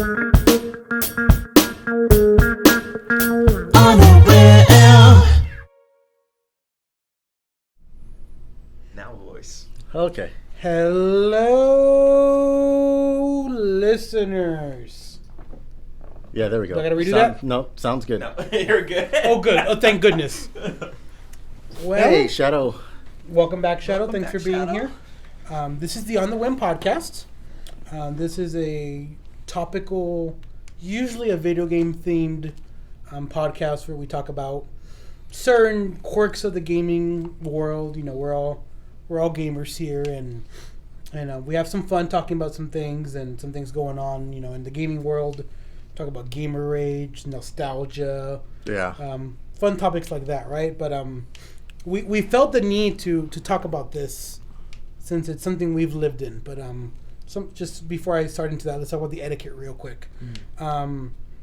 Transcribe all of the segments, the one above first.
On a Whim. Now voice. Okay. Hello, listeners. Yeah, there we go. Do I gotta redo that? No, sounds good. No, you're good. Oh, good. Oh, thank goodness. Well, Hey, Shadow. welcome back, Shadow. Welcome Thanks for back, being Shadow. here. This is the On the Whim podcast. This is a topical, usually a video game themed podcast where we talk about certain quirks of the gaming world. You know, we're all gamers here, and we have some fun talking about some things and some things going on. You know, in the gaming world, talk about gamer rage, nostalgia. Yeah. Fun topics like that, right? But we felt the need to talk about this since it's something we've lived in. But just before I start into that, let's talk about the etiquette real quick.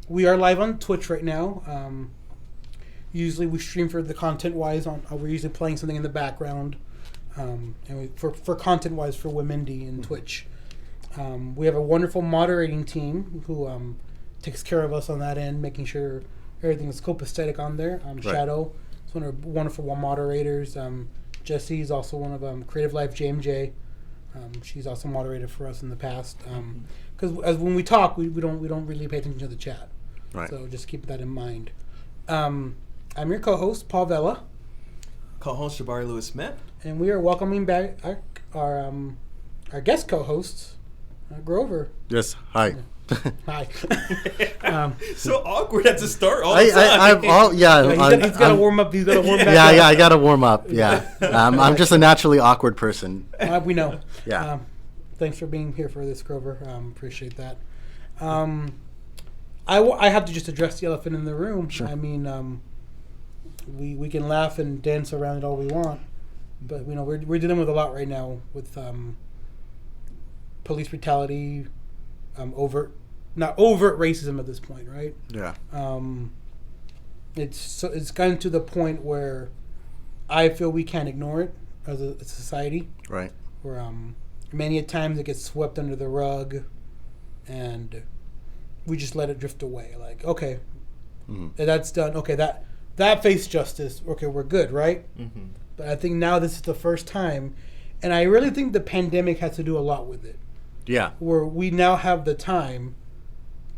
We are live on Twitch right now. Usually we stream for the content wise. We're usually playing something in the background, and for content wise for Whim Indie and Twitch. We have a wonderful moderating team who takes care of us on that end, making sure everything is copacetic on there. Right. Shadow is one of our wonderful moderators. Jesse is also one of Creative Life JMJ. She's also moderated for us in the past. Because as when we talk, we don't really pay attention to the chat. Right. So just keep that in mind. I'm your co-host Paul Vella, Co-host Jabari Lewis Smith. and we are welcoming back our guest co-host Grover. Yes. Hi. Hi. So awkward at the start. All the I've time. all yeah. He's got to warm up. He's got to warm back Yeah, up. yeah. I gotta warm up. Yeah. I'm just a naturally awkward person. We know. Yeah. Thanks for being here for this, Grover. Appreciate that. I have to just address the elephant in the room. Sure. I mean, we can laugh and dance around it all we want, but you know we're dealing with a lot right now with police brutality, not overt racism at this point, right? Yeah. It's gotten to the point where I feel we can't ignore it as a society. Right. Where many a times it gets swept under the rug, and we just let it drift away. Like, okay, that's done. Okay, that faced justice. Okay, we're good, right? Mm-hmm. But I think now this is the first time, and I really think the pandemic has to do a lot with it. Yeah. Where we now have the time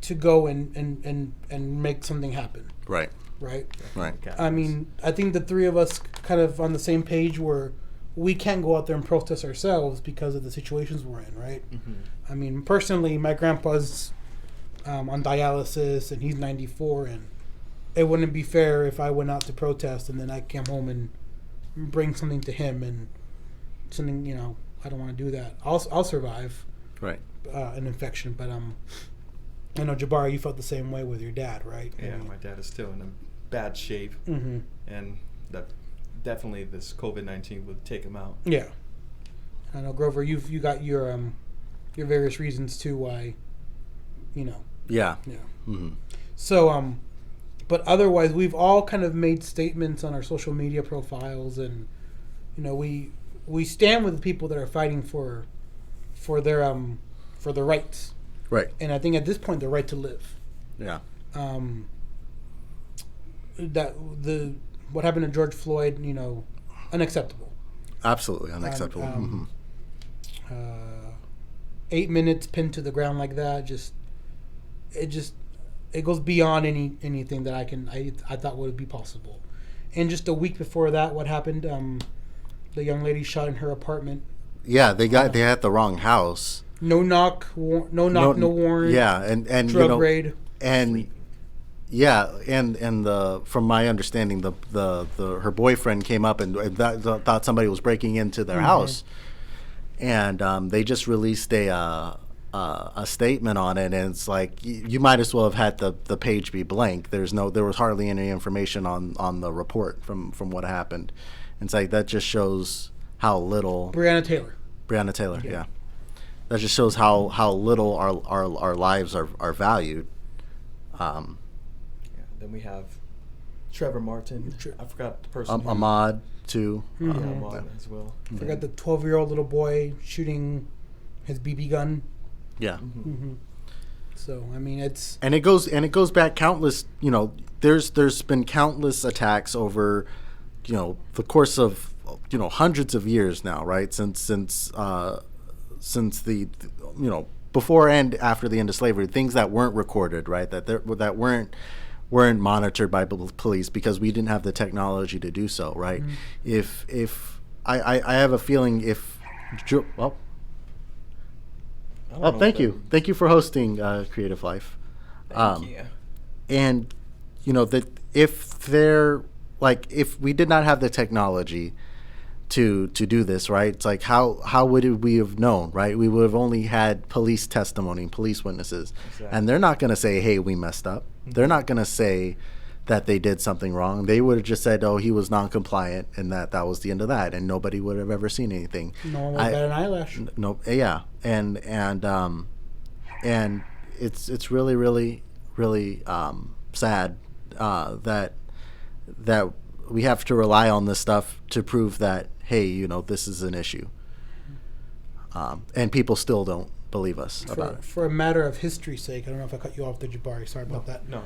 to go and make something happen, Right. right? Right. I mean, I think the three of us kind of on the same page where we can't go out there and protest ourselves because of the situations we're in, right? Mm-hmm. I mean, personally, my grandpa's on dialysis and he's 94, and it wouldn't be fair if I went out to protest and then I came home and bring something to him and something, you know, I don't want to do that. I'll survive Right. an infection, but I know, Jabari, you felt the same way with your dad, right? Yeah, my dad is still in a bad shape, Mm-hmm. and that definitely this COVID-19 would take him out. Yeah. I know, Grover, you got your various reasons too why, you know. Yeah. Yeah. Mm-hmm. So, but otherwise, we've all kind of made statements on our social media profiles, and you know, we stand with the people that are fighting for their rights. Right. And I think at this point, the right to live. Yeah. What happened to George Floyd, you know, unacceptable. Absolutely unacceptable. 8 minutes pinned to the ground like that, it goes beyond anything that I thought would be possible. And just a week before that, what happened? The young lady shot in her apartment. Yeah, they had the wrong house. No warrant. Yeah, and drug you know, raid. and yeah, and from my understanding, the her boyfriend came up and thought somebody was breaking into their house, and they just released a statement on it, and it's like you might as well have had the page be blank. There was hardly any information on the report from what happened. And it's like that just shows how little Breonna Taylor, yeah. That just shows how little our lives are valued. Then we have Trevor Martin. I forgot the person. Ahmad too. Yeah, Ahmad as well. I forgot the 12-year-old little boy shooting his BB gun. Yeah. Mm-hmm. So I mean, it's And it goes back countless. There's been countless attacks over, the course of, hundreds of years now, right? Since the before and after the end of slavery, things that weren't recorded, right? That weren't monitored by police because we didn't have the technology to do so, right? Mm-hmm. If I have a feeling thank you for hosting Creative Life. Thank you. And that if we did not have the technology to do this, right? It's like how would we have known, right? We would have only had police testimony and police witnesses. Exactly. And they're not going to say, hey, we messed up. Mm-hmm. They're not going to say that they did something wrong. They would have just said, oh, he was non-compliant, and that was the end of that, and nobody would have ever seen anything. No one would bat an eyelash. No, yeah. And it's really, really, really sad that we have to rely on this stuff to prove that, hey, this is an issue. And people still don't believe us about it. For a matter of history's sake, I don't know if I cut you off there, Jabari. Sorry about that. No.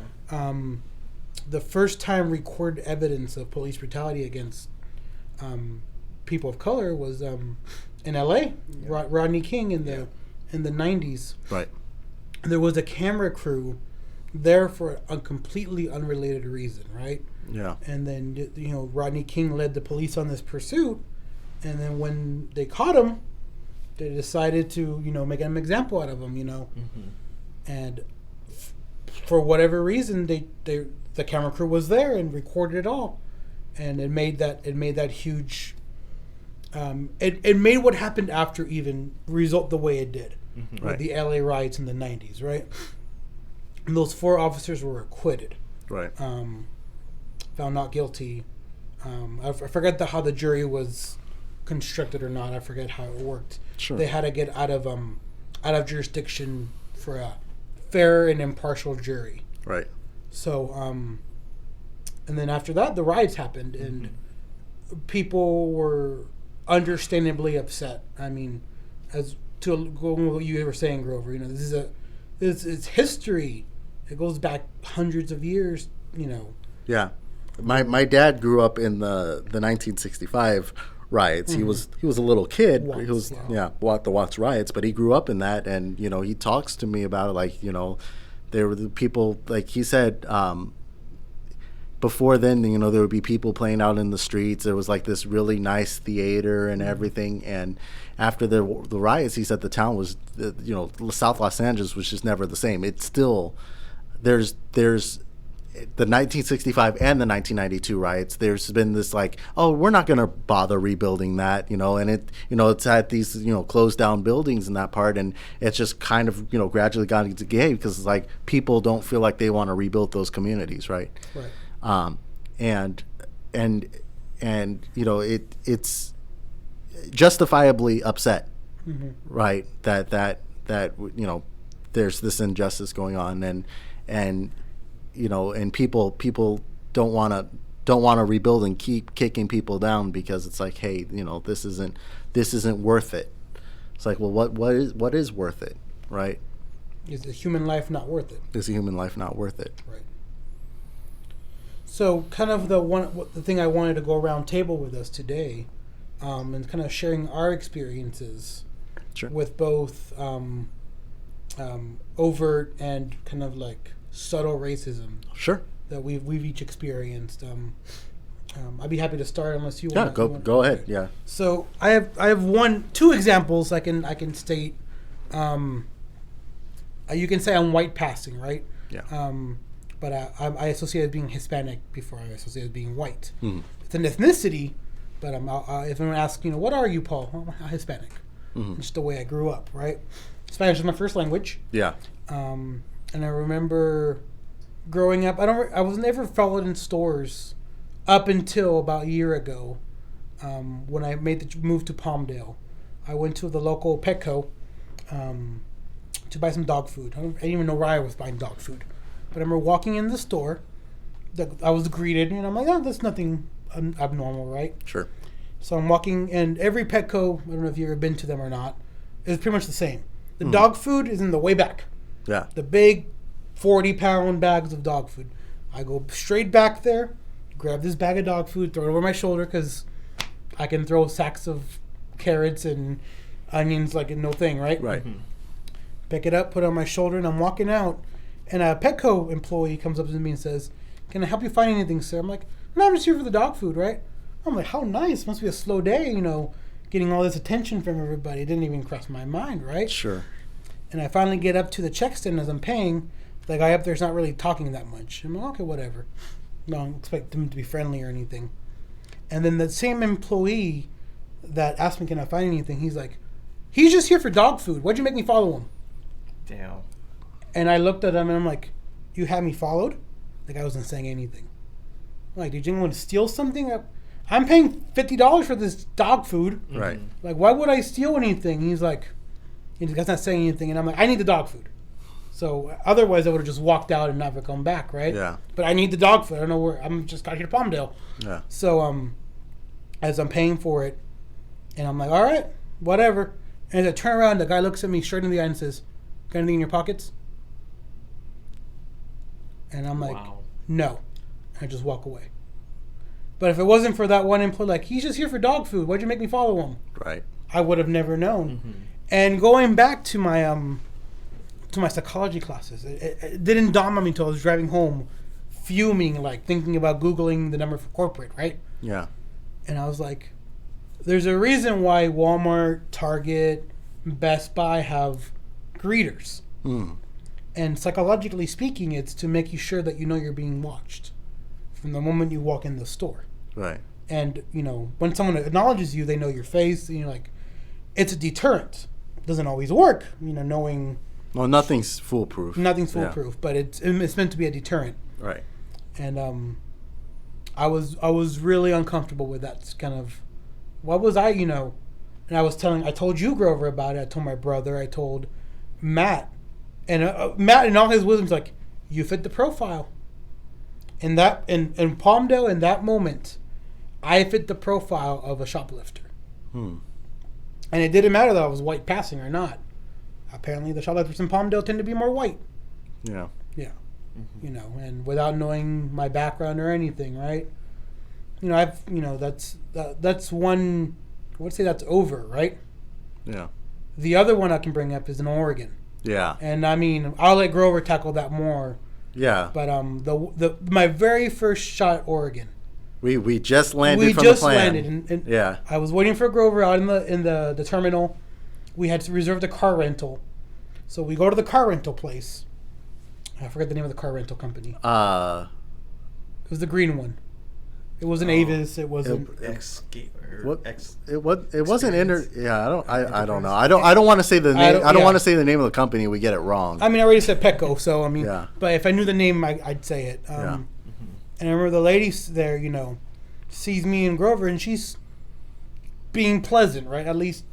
The first time recorded evidence of police brutality against people of color was in L.A. Yeah. Rodney King in the 90s. Right. There was a camera crew there for a completely unrelated reason, right? Yeah. And then Rodney King led the police on this pursuit, and then when they caught him, they decided to make an example out of him, Mm-hmm. and for whatever reason the camera crew was there and recorded it all, and it made that huge. It made what happened after even result the way it did, mm-hmm. Right. The LA riots in the 90s, right? And those 4 officers were acquitted, right? Found not guilty. I forget how the jury was constructed or not. I forget how it worked. Sure. They had to get out of jurisdiction for a fair and impartial jury. Right. So, and then after that, the riots happened, and people were understandably upset. I mean, as to going with what you were saying, Grover, this is it's history. It goes back hundreds of years. Yeah, my dad grew up in the 1965 riots. Mm-hmm. He was a little kid. Watts, he was yeah. The Watts riots, but he grew up in that, and he talks to me about it like there were the people, like he said, before then, there would be people playing out in the streets. There was like this really nice theater and everything. And after the riots, he said the town was, South Los Angeles was just never the same. It's still, there's the 1965 and the 1992 riots. There's been this like, oh, we're not going to bother rebuilding that, and it, it's had these, closed down buildings in that part, and it's just kind of, gradually gotten into gay because it's like people don't feel like they want to rebuild those communities, right? Right. And it's justifiably upset, mm-hmm. right? That there's this injustice going on, and people don't want to rebuild and keep kicking people down because it's like, hey, this isn't worth it. It's like, well, what is worth it, right? Is a human life not worth it? Is a human life not worth it? Right. So, kind of the thing I wanted to go around table with us today, and kind of sharing our experiences, sure. with both overt and kind of like subtle racism. Sure. That we've each experienced. I'd be happy to start unless you want. Yeah, go ahead. Yeah. So I have two examples I can state. You can say I'm white passing, right? Yeah. But I associate as being Hispanic before I associate as being white. Mm-hmm. It's an ethnicity, but if anyone asks, what are you, Paul? I'm Hispanic. Mm-hmm. Just the way I grew up, right? Spanish is my first language. Yeah. And I remember growing up. I was never followed in stores up until about a year ago, when I made the move to Palmdale. I went to the local Petco to buy some dog food. I didn't even know why I was buying dog food. But I remember walking in the store, I was greeted, and I'm like, oh, that's nothing abnormal, right? Sure. So I'm walking, and every Petco, I don't know if you've ever been to them or not, is pretty much the same. The dog food is in the way back. Yeah. The big 40-pound bags of dog food. I go straight back there, grab this bag of dog food, throw it over my shoulder because I can throw sacks of carrots and onions like no thing, right? Right. Pick it up, put it on my shoulder, and I'm walking out. And a Petco employee comes up to me and says, "Can I help you find anything, sir?" I'm like, "No, I'm just here for the dog food, right?" I'm like, how nice. Must be a slow day, getting all this attention from everybody. It didn't even cross my mind, right? Sure. And I finally get up to the check stand as I'm paying. The guy up there's not really talking that much. I'm like, okay, whatever. No, I don't expect him to be friendly or anything. And then the same employee that asked me, "Can I find anything?" He's like, "He's just here for dog food. Why'd you make me follow him?" Damn. And I looked at him and I'm like, "You had me followed?" The guy wasn't saying anything. I'm like, did you want to steal something? I'm paying $50 for this dog food. Right. Like, why would I steal anything? He's like, the guy's not saying anything. And I'm like, I need the dog food. So otherwise I would have just walked out and never come back, right? Yeah. But I need the dog food. I don't know where. I'm just got here to Palmdale. Yeah. So as I'm paying for it, and I'm like, all right, whatever. And as I turn around, the guy looks at me straight in the eye and says, "Got anything in your pockets?" And I'm like, Wow. "No." I just walk away. But if it wasn't for that one employee, like, he's just here for dog food. Why'd you make me follow him? Right. I would have never known. And going back to my psychology classes, it didn't dawn on me until I was driving home, fuming, like thinking about Googling the number for corporate, right? Yeah. And I was like, there's a reason why Walmart, Target, Best Buy have greeters. And psychologically speaking, it's to make you sure that you know you're being watched from the moment you walk in the store. Right. And, when someone acknowledges you, they know your face. And you're like, it's a deterrent. It doesn't always work, knowing Well, nothing's foolproof. nothing's Yeah. foolproof, but it's meant to be a deterrent. Right. And I was really uncomfortable with that kind of, what was I, and I told you, Grover, about it. I told my brother, I told Matt. And Matt, in all his wisdom's like, you fit the profile. In Palmdale, in that moment, I fit the profile of a shoplifter. And it didn't matter that I was white passing or not. Apparently, the shoplifters in Palmdale tend to be more white. Yeah. Yeah. And without knowing my background or anything, right? That's one, I would say that's over, right? Yeah. The other one I can bring up is in Oregon. Yeah. And I'll let Grover tackle that more. Yeah. But my very first shot at Oregon. We just landed We from just the plane. landed, and Yeah. I was waiting for Grover out in the terminal. We had to reserve the car rental, so we go to the car rental place. I forget the name of the car rental company. It was the green one. It wasn't Avis. It wasn't. It wasn't Yeah, I don't know. I don't want to say the name. I don't want to say the name of the company. We get it wrong. I already said Petco, so Yeah. But if I knew the name, I'd say it. Yeah. And I remember the lady there, sees me and Grover, and she's being pleasant, right? At least.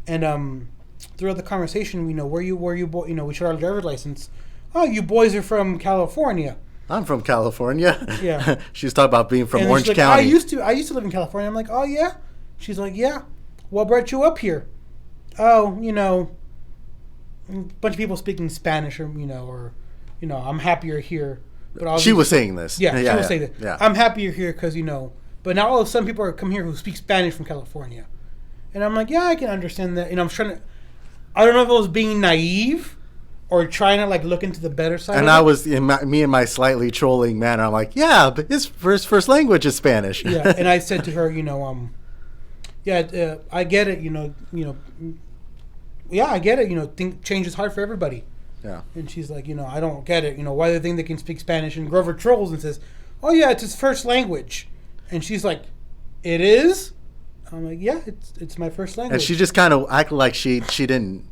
And throughout the conversation, where you boy, we showed our driver's license. Oh, you boys are from California. I'm from California. Yeah. She's talking about being from And Orange she's like, County. I used to live in California. I'm like, oh yeah. She's like, yeah. What brought you up here? Oh, a bunch of people speaking Spanish, or I'm happier here. But she was saying this. Yeah, she was saying that. Yeah. I'm happier here because But now all of a sudden people are come here who speak Spanish from California, and I'm like, yeah, I can understand that. I'm trying to. I don't know if I was being naive or trying to look into the better side. And of I it. was me in my slightly trolling manner. I'm like, yeah, but his first language is Spanish. Yeah, and I said to her, I get it. Yeah, I get it. Change is hard for everybody. Yeah. And she's like, I don't get it. Why do they think they can speak Spanish? And Grover trolls and says, oh yeah, it's his first language. And she's like, it is? I'm like, yeah, it's my first language. And she just kind of acted like she didn't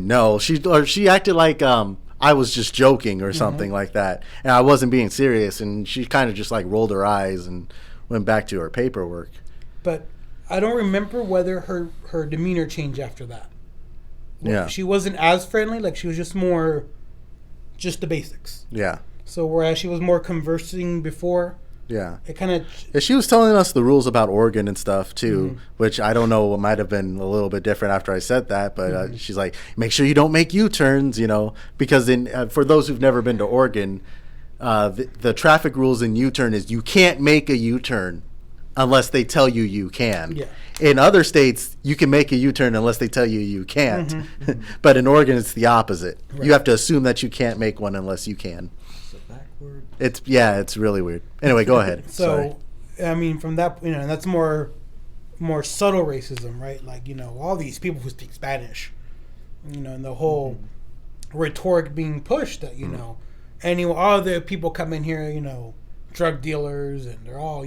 know. She acted like I was just joking or something like that, and I wasn't being serious. And she kind of just rolled her eyes and went back to her paperwork. But I don't remember whether her demeanor changed after that. Yeah. She wasn't as friendly. She was just more, just the basics. Yeah. So whereas she was more conversing before, Yeah. It kind of Yeah, she was telling us the rules about Oregon and stuff too, which I don't know, might have been a little bit different after I said that. But she's like, make sure you don't make U-turns, because for those who've never been to Oregon, the traffic rules in U-turn is you can't make a U-turn unless they tell you you can. Yeah. In other states, you can make a U-turn unless they tell you you can't. But in Oregon, it's the opposite. Right. You have to assume that you can't make one unless you can. So backward. It's really weird. Anyway, go ahead. Sorry. So, I mean, from that, and that's more subtle racism, right? Like, all these people who speak Spanish, and the whole rhetoric being pushed that, all the people come in here, drug dealers, and they're all,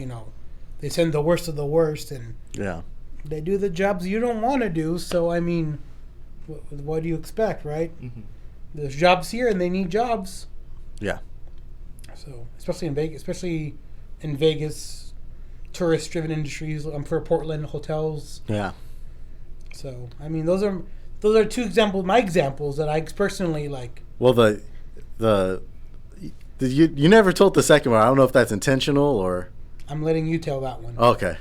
they send the worst of the worst, and Yeah. they do the jobs you don't want to do. So, I mean, what do you expect, right? There's jobs here, and they need jobs. Yeah. So, especially in Vegas, tourist-driven industries. I'm for Portland hotels. Yeah. So, I mean, those are two examples. My examples that I personally like. Well, you never told the second one. I don't know if that's intentional or. I'm letting you tell that one. Okay.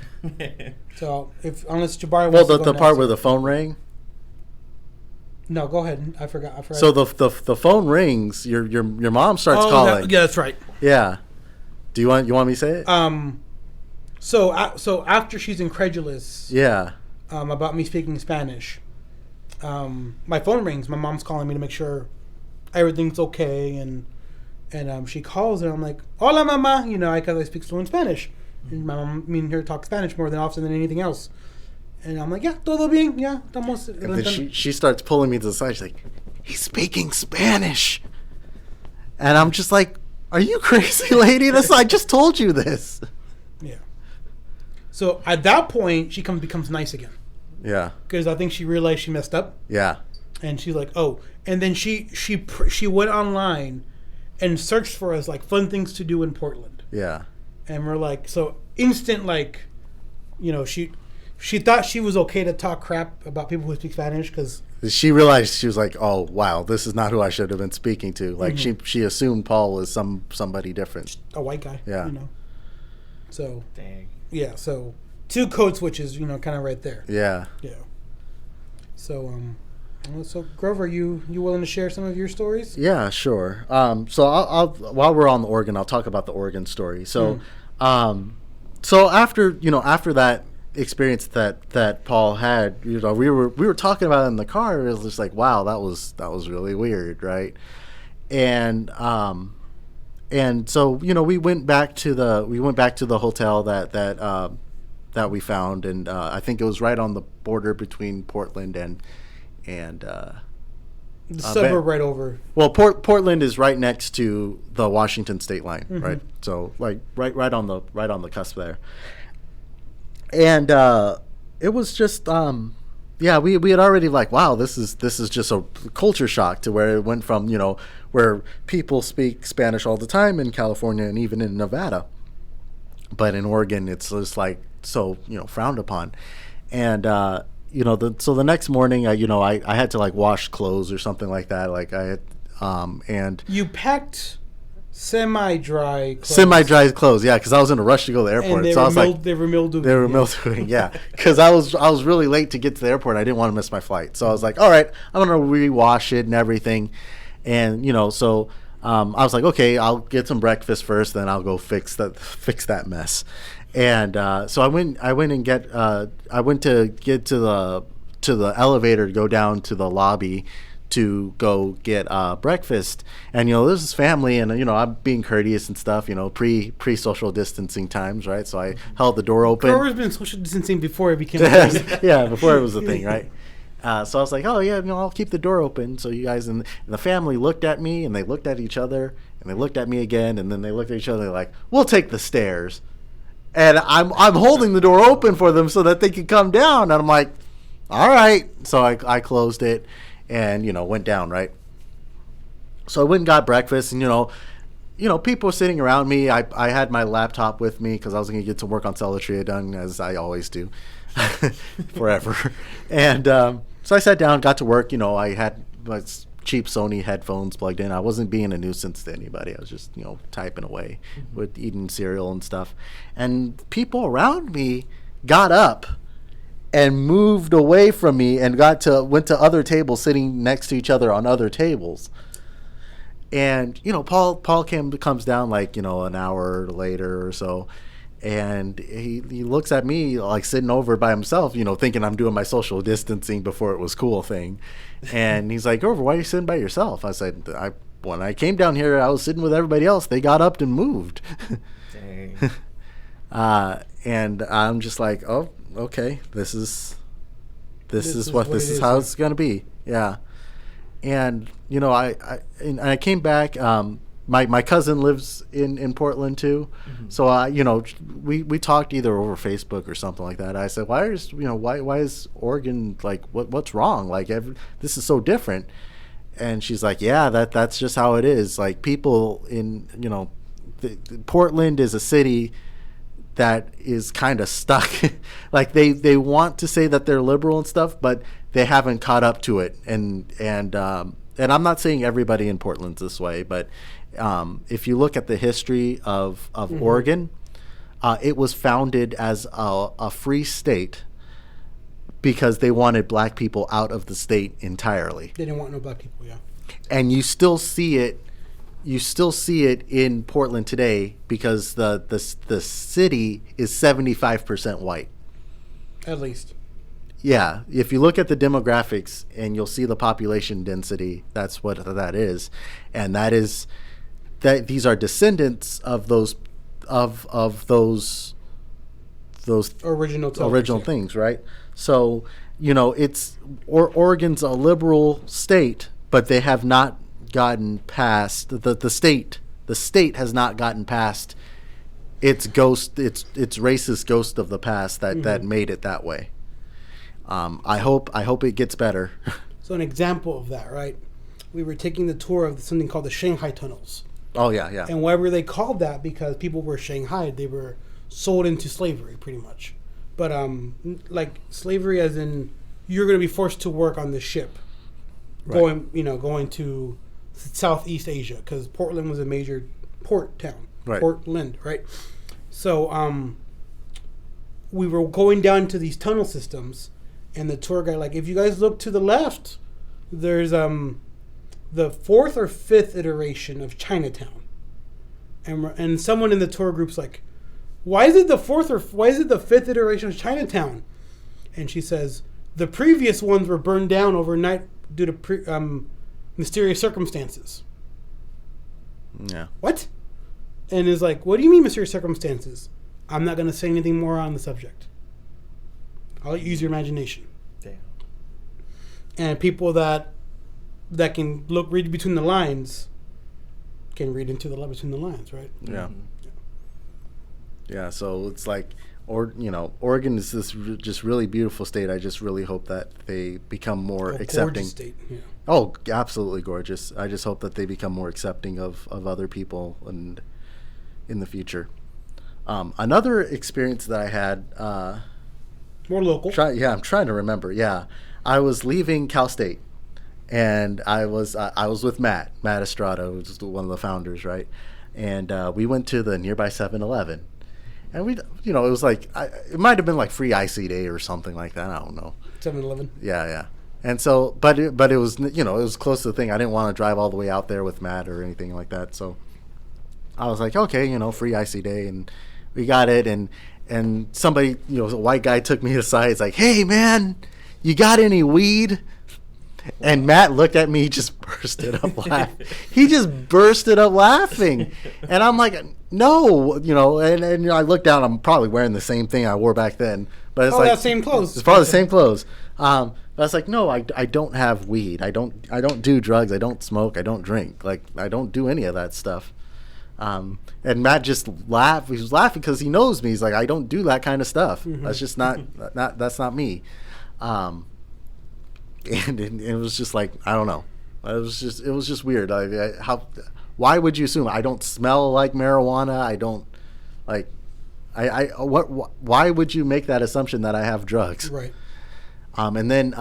So, unless Jabari Well, wants to go the part next. where the phone rang. No, go ahead. I forgot. So the phone rings. Your mom starts calling. Yeah, that's right. Yeah. Do you want me to say it? So after she's incredulous. Yeah. About me speaking Spanish, my phone rings. My mom's calling me to make sure everything's okay, and she calls and I'm like, "Hola, mama," because I speak fluent Spanish, and my mom here talks Spanish more often than anything else, and I'm like, "Yeah, todo bien, yeah, estamos." And then she starts pulling me to the side. She's like, "He's speaking Spanish," and I'm just like, "Are you crazy, lady? I just told you this." Yeah. So at that point, she becomes nice again. Yeah. Because I think she realized she messed up. Yeah. And she's like, "Oh," and then she went online and searched for us like fun things to do in Portland. Yeah. And we're like, so instant, like, she thought she was okay to talk crap about people who speak Spanish because She realized, she was like, "Oh wow, this is not who I should have been speaking to." Like she assumed Paul was somebody different. a white guy. Yeah. So Dang. yeah, so two code switches, kind of right there. Yeah. Yeah. So Grover, you willing to share some of your stories? Yeah, sure. So I'll while we're on the Oregon, I'll talk about the Oregon story. So, so after that experience that Paul had, we were talking about it in the car. It was just like, wow, that was really weird, right? And so we went back to the hotel that we found, and I think it was right on the border between Portland and The suburb right over. Well, Portland is right next to the Washington state line, right? So like right on the cusp there. And it was just we had already like, wow, this is just a culture shock to where it went from, where people speak Spanish all the time in California and even in Nevada, but in Oregon it's just like so frowned upon. And so the next morning I had to like wash clothes or something like that, like I had and You packed semi-dry clothes, yeah, because I was in a rush to go to the airport. And So I was like, they were mildewing. they were mildewing, yeah, because I was really late to get to the airport. I didn't want to miss my flight, so I was like, all right, I'm gonna rewash it and everything, and so I was like, okay, I'll get some breakfast first, then I'll go fix that mess. And so I went to get to the elevator to go down to the lobby to go get breakfast, and this is family, and I'm being courteous and stuff, pre social distancing times, right? So I held the door open. Grover's been social distancing before it became a thing. Yeah, before it was a thing, right? So I was like, oh yeah, I'll keep the door open. So you guys and the family looked at me, and they looked at each other, and they looked at me again, and then they looked at each other like, we'll take the stairs. And I'm holding the door open for them so that they could come down, and I'm like, all right. So I closed it and went down, right? So I went and got breakfast, and people were sitting around me. I had my laptop with me because I was going to get some work on Celatria done, as I always do, forever. And so I sat down, got to work. I was cheap Sony headphones plugged in. I wasn't being a nuisance to anybody. I was just, typing away with eating cereal and stuff. And people around me got up and moved away from me and went to other tables, sitting next to each other on other tables. And Paul comes down like an hour later or so, and he looks at me like sitting over by himself, thinking I'm doing my social distancing before it was cool thing. And he's like, "Grover, why are you sitting by yourself?" I said, when I came down here, I was sitting with everybody else. They got up and moved. Dang. And I'm just like, oh, okay, this is how it's gonna be. Yeah. And I came back. My cousin lives in Portland too, so we talked either over Facebook or something like that. I said, why is Oregon, like, what's wrong? Like, this is so different. And she's like, yeah, that's just how it is. Like, people in Portland is a city that is kind of stuck. Like, they want to say that they're liberal and stuff, but they haven't caught up to it. And I'm not saying everybody in Portland's this way, but if you look at the history of Oregon, it was founded as a free state because they wanted black people out of the state entirely. They didn't want no black people, yeah. And you still see it in Portland today because the city is 75% white. At least. Yeah, if you look at the demographics and you'll see the population density, that's what that is. And that is that these are descendants of those original things, right? So, Oregon's a liberal state, but they have not gotten past the state has not gotten past its racist ghost of the past that made it that way. I hope it gets better. So an example of that, right? We were taking the tour of something called the Shanghai tunnels. Oh yeah. And why were they called that? Because people were Shanghai. They were sold into slavery, pretty much. But like slavery, as in you're going to be forced to work on the ship, right, going to Southeast Asia, because Portland was a major port town. Right. Portland, right? So we were going down to these tunnel systems, and the tour guide, like, if you guys look to the left, there's the fourth or fifth iteration of Chinatown, and someone in the tour group's like, why is it the fifth iteration of Chinatown? And she says the previous ones were burned down overnight due to mysterious circumstances. Yeah. What? And is like, what do you mean mysterious circumstances? I'm not going to say anything more on the subject. I'll use your imagination. Damn. And people that can read between the lines can read between the lines, right? Yeah. Yeah, so it's like, Oregon is this just really beautiful state. I just really hope that they become more accepting. Gorgeous state, yeah. Oh, absolutely gorgeous. I just hope that they become more accepting of other people and in the future. Another experience that I had... more local. I'm trying to remember. Yeah. I was leaving Cal State, and I was with Matt Estrada, who's one of the founders, right? And we went to the nearby 7-Eleven. And we, it was like, it might have been like free icy day or something like that. I don't know. 7-Eleven. Yeah. And so, but it was, it was close to the thing. I didn't want to drive all the way out there with Matt or anything like that. So I was like, okay, free icy day, and we got it. And somebody, a white guy took me aside. He's like, hey man, you got any weed? And Matt looked at me, just bursted up laughing. He just bursted up laughing. And I'm like, no, and I looked down, I'm probably wearing the same thing I wore back then. But it's that same clothes. It's probably the same clothes. But I was like, no, I don't have weed. I don't do drugs. I don't smoke. I don't drink. Like, I don't do any of that stuff. And Matt just laughed. He was laughing because he knows me. He's like, I don't do that kind of stuff. Mm-hmm. That's just that's not me. And it was just like, I don't know. It was just weird. Why would you assume I don't smell like marijuana? I don't like. Why would you make that assumption that I have drugs? Right. And then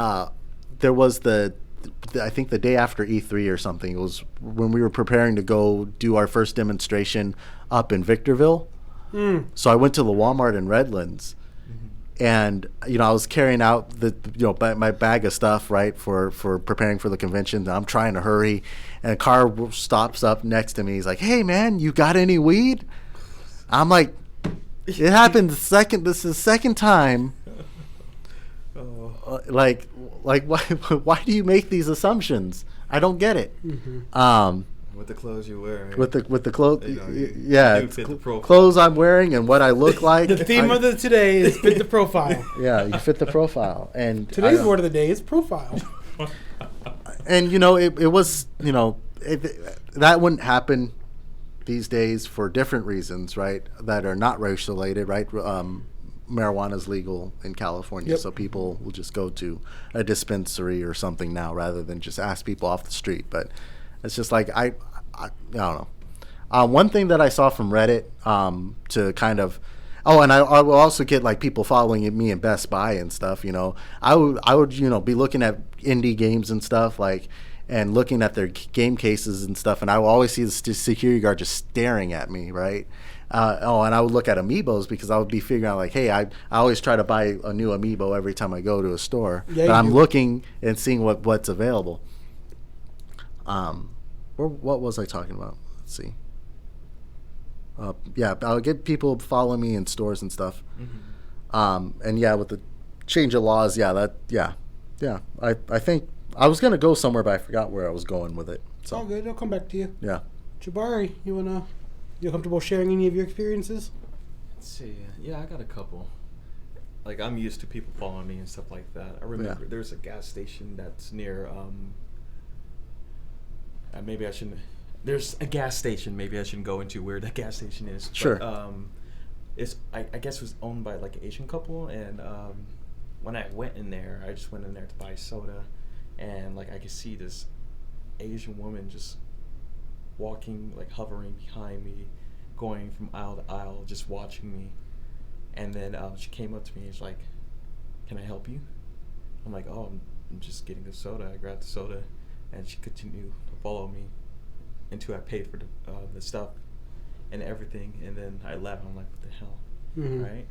there was the I think the day after E3 or something. It was when we were preparing to go do our first demonstration up in Victorville. So I went to the Walmart in Redlands, and I was carrying out my bag of stuff, right, for preparing for the convention. I'm trying to hurry, and a car stops up next to me. He's like, "Hey man, you got any weed?" I'm like, "It happened this is the second time." Like why do you make these assumptions? I don't get it. With the clothes you wear. Right? With the clothes, you fit the profile. Clothes I'm wearing and what I look like. The theme of today is fit the profile. Yeah, you fit the profile. And today's word of the day is profile. And it was that wouldn't happen these days for different reasons, right? That are not race related, right? Marijuana is legal in California, so people will just go to a dispensary or something now rather than just ask people off the street. But it's just like I don't know. One thing that I saw from Reddit to kind of and I will also get like people following me in Best Buy and stuff. I would be looking at indie games and stuff and looking at their game cases and stuff, and I will always see the security guard just staring at me, right? And I would look at amiibos because I would be figuring out like, hey, I always try to buy a new amiibo every time I go to a store. Yeah, but I'm looking and seeing what's available. What was I talking about? Let's see. I'll get people following me in stores and stuff. And with the change of laws, I think I was gonna go somewhere, but I forgot where I was going with it. It's all good. I'll come back to you. Yeah. Jabari, you comfortable sharing any of your experiences? Let's see. Yeah, I got a couple. Like, I'm used to people following me and stuff like that. I remember there's a gas station that's near, maybe I shouldn't, there's a gas station maybe I shouldn't go into where the gas station is. Sure. But, I guess it was owned by, like, an Asian couple, and when I went in there, I just went in there to buy soda, and, like, I could see this Asian woman just walking, like hovering behind me, going from aisle to aisle, just watching me. And then she came up to me and she's like, "Can I help you?" I'm like, "Oh, I'm just getting the soda." I grabbed the soda, and she continued to follow me until I paid for the stuff and everything. And then I left. I'm like, "What the hell?" Right?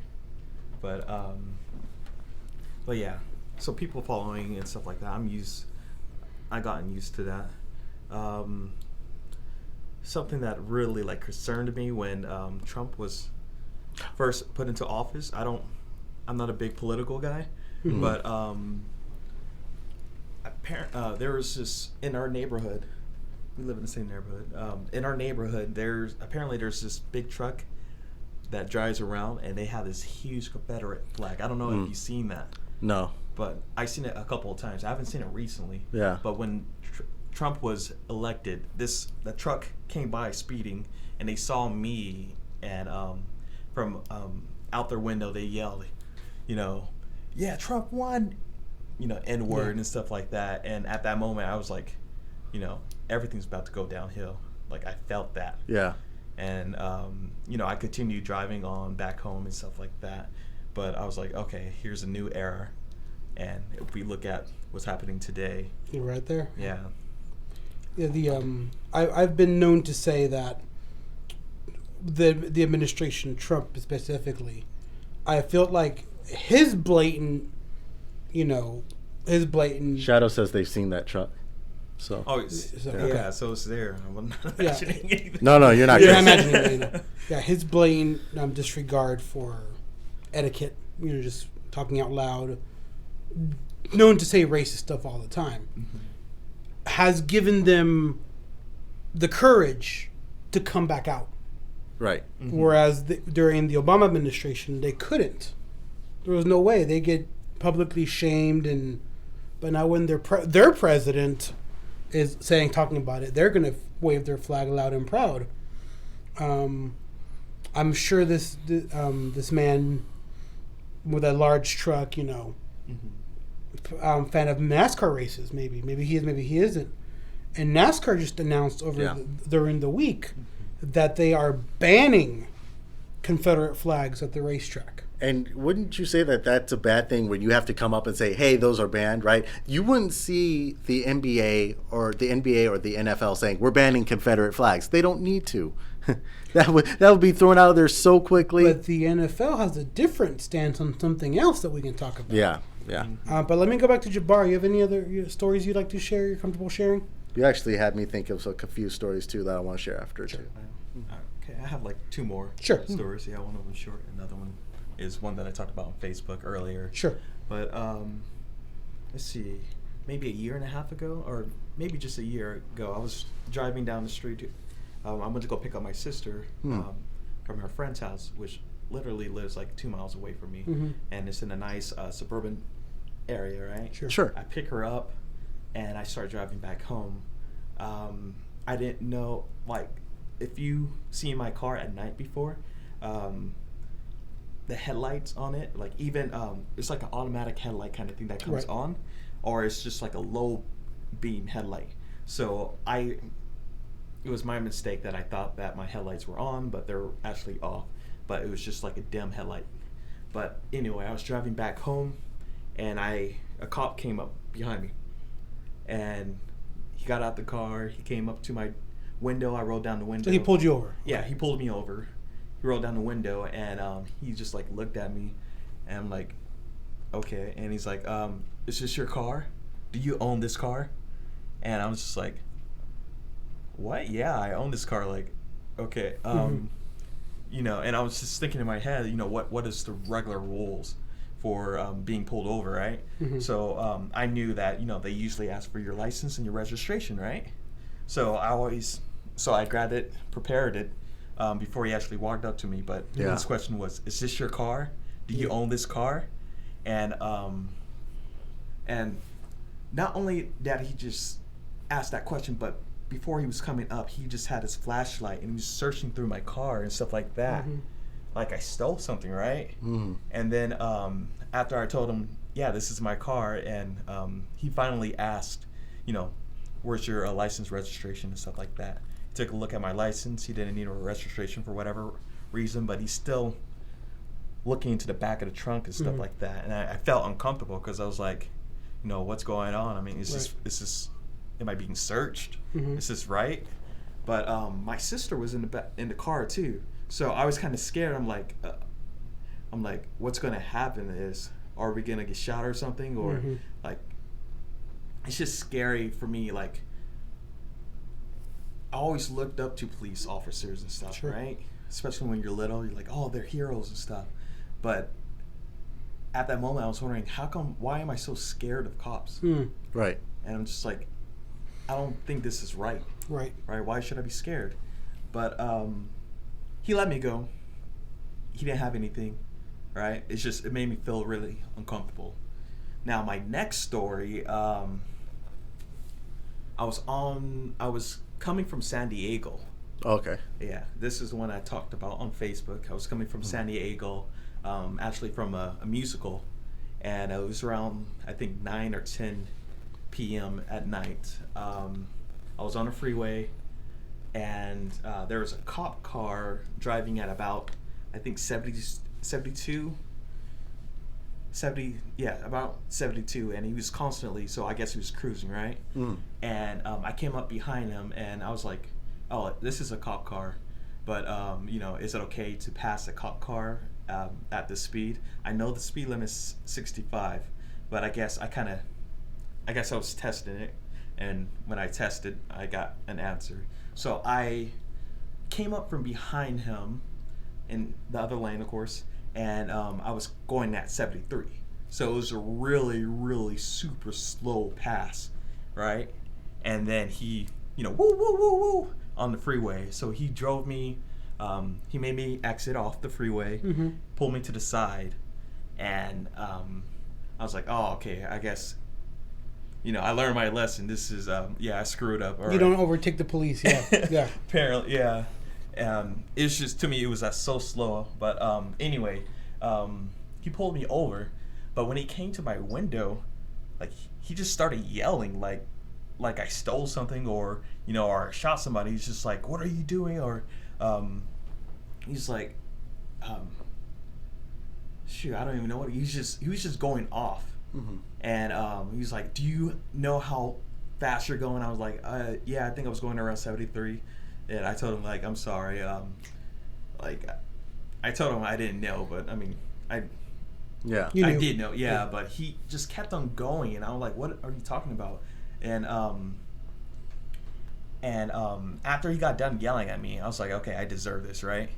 But yeah. So people following and stuff like that, I gotten used to that. Something that really like concerned me when Trump was first put into office. I'm not a big political guy, but there was this in our neighborhood. We live in the same neighborhood. In our neighborhood, there's this big truck that drives around, and they have this huge Confederate flag. I don't know if you've seen that. No. But I've seen it a couple of times. I haven't seen it recently. Yeah. But when Trump was elected, the truck came by speeding, and they saw me, and from out their window they yelled, "Yeah, Trump won," N-word and stuff like that. And at that moment, I was like, everything's about to go downhill. Like, I felt that. Yeah. And I continued driving on back home and stuff like that. But I was like, okay, here's a new era. And if we look at what's happening today, you're right there. Yeah. Yeah. I've been known to say that the administration, Trump specifically, I felt like his blatant. Shadow says they've seen that truck. So. Oh, okay. So it's there. I'm not imagining anything. No, you're not. You're not imagining anything. Yeah, his blatant disregard for etiquette. Just talking out loud. Known to say racist stuff all the time, has given them the courage to come back out. Right. Whereas during the Obama administration, they couldn't. There was no way. They get publicly shamed, but now when their president is talking about it, they're going to wave their flag loud and proud. I'm sure this man with a large truck, fan of NASCAR races. Maybe he is, maybe he isn't. And NASCAR just announced during the week that they are banning Confederate flags at the racetrack. And wouldn't you say that that's a bad thing when you have to come up and say, "Hey, those are banned," right? You wouldn't see the NBA or the NFL saying, "We're banning Confederate flags." They don't need to. that would be thrown out of there so quickly. But the NFL has a different stance on something else that we can talk about. Yeah. But let me go back to Jabbar. You have any other stories you'd like to share? You're comfortable sharing? You actually had me think of a few stories too that I want to share after too. Okay, I have like two more stories. Yeah, one of them short, another one is one that I talked about on Facebook earlier. Sure. But let's see, maybe a year and a half ago, or maybe just a year ago, I was driving down the street. I went to go pick up my sister from her friend's house, which literally lives like 2 miles away from me, and it's in a nice suburban area, right? Sure. I pick her up, and I start driving back home. I didn't know, like, if you see my car at night before, the headlights on it, like even it's like an automatic headlight kind of thing that comes on, or it's just like a low beam headlight. So it was my mistake that I thought that my headlights were on, but they're actually off. But it was just like a dim headlight. But anyway, I was driving back home, and a cop came up behind me, and he got out the car. He came up to my window. I rolled down the window. So he pulled you over? Yeah, he pulled me over. He rolled down the window, and he just like looked at me, and I'm like, okay. And he's like, is this your car? Do you own this car? And I was just like, what? Yeah, I own this car. Like, okay. You know, and I was just thinking in my head, you know, what is the regular rules for being pulled over, right? So I knew that, you know, they usually ask for your license and your registration, right? So I grabbed it, prepared it before he actually walked up to me. But his question was, is this your car? Do you own this car? And not only that he just asked that question, but before he was coming up, he just had his flashlight and he was searching through my car and stuff like that. Like I stole something, right? And then after I told him, yeah, this is my car, and he finally asked, you know, where's your license, registration, and stuff like that. He took a look at my license. He didn't need a registration for whatever reason, but he's still looking into the back of the trunk and stuff like that. And I felt uncomfortable because I was like, you know, what's going on? I mean, is this am I being searched? Is this right? But my sister was in the car too, so I was kind of scared. I'm like, what's gonna happen? Are we gonna get shot or something? Or like, it's just scary for me. Like, I always looked up to police officers and stuff, right? Especially when you're little, you're like, oh, they're heroes and stuff. But at that moment, I was wondering, why am I so scared of cops? Right. And I'm just like, I don't think this is right. Right. Why should I be scared? But he let me go. He didn't have anything, right? It made me feel really uncomfortable. Now, my next story, I was coming from San Diego. Okay. Yeah, this is the one I talked about on Facebook. I was coming from San Diego, actually from a musical, and it was around, I think, 9 or 10 p.m. at night. I was on a freeway, and there was a cop car driving at about, I think, 72, about 72, and he was constantly, so I guess he was cruising, right? And I came up behind him, and I was like, oh, this is a cop car, but you know, is it okay to pass a cop car at this speed? I know the speed limit is 65, but I guess I was testing it, and when I tested, I got an answer. So I came up from behind him in the other lane, of course, and I was going at 73. So it was a really, really super slow pass, right? And then he, you know, woo, woo, woo, woo, on the freeway. So he drove me, he made me exit off the freeway, pulled me to the side, and I was like, oh, okay, I guess, you know, I learned my lesson. This is, I screwed up. You don't overtake the police, yeah. Apparently, yeah. It's just, to me, it was so slow. But anyway, he pulled me over. But when he came to my window, like, he just started yelling, like I stole something, or, you know, or I shot somebody. He's just like, what are you doing? Or he's like, shoot, I don't even know what he was just going off, and he was like, "Do you know how fast you're going?" I was like, "Yeah, I think I was going around 73," and I told him like, "I'm sorry, like I told him I didn't know, but I mean I did know, but he just kept on going, and I was like, "What are you talking about?" And after he got done yelling at me, I was like, "Okay, I deserve this, right?"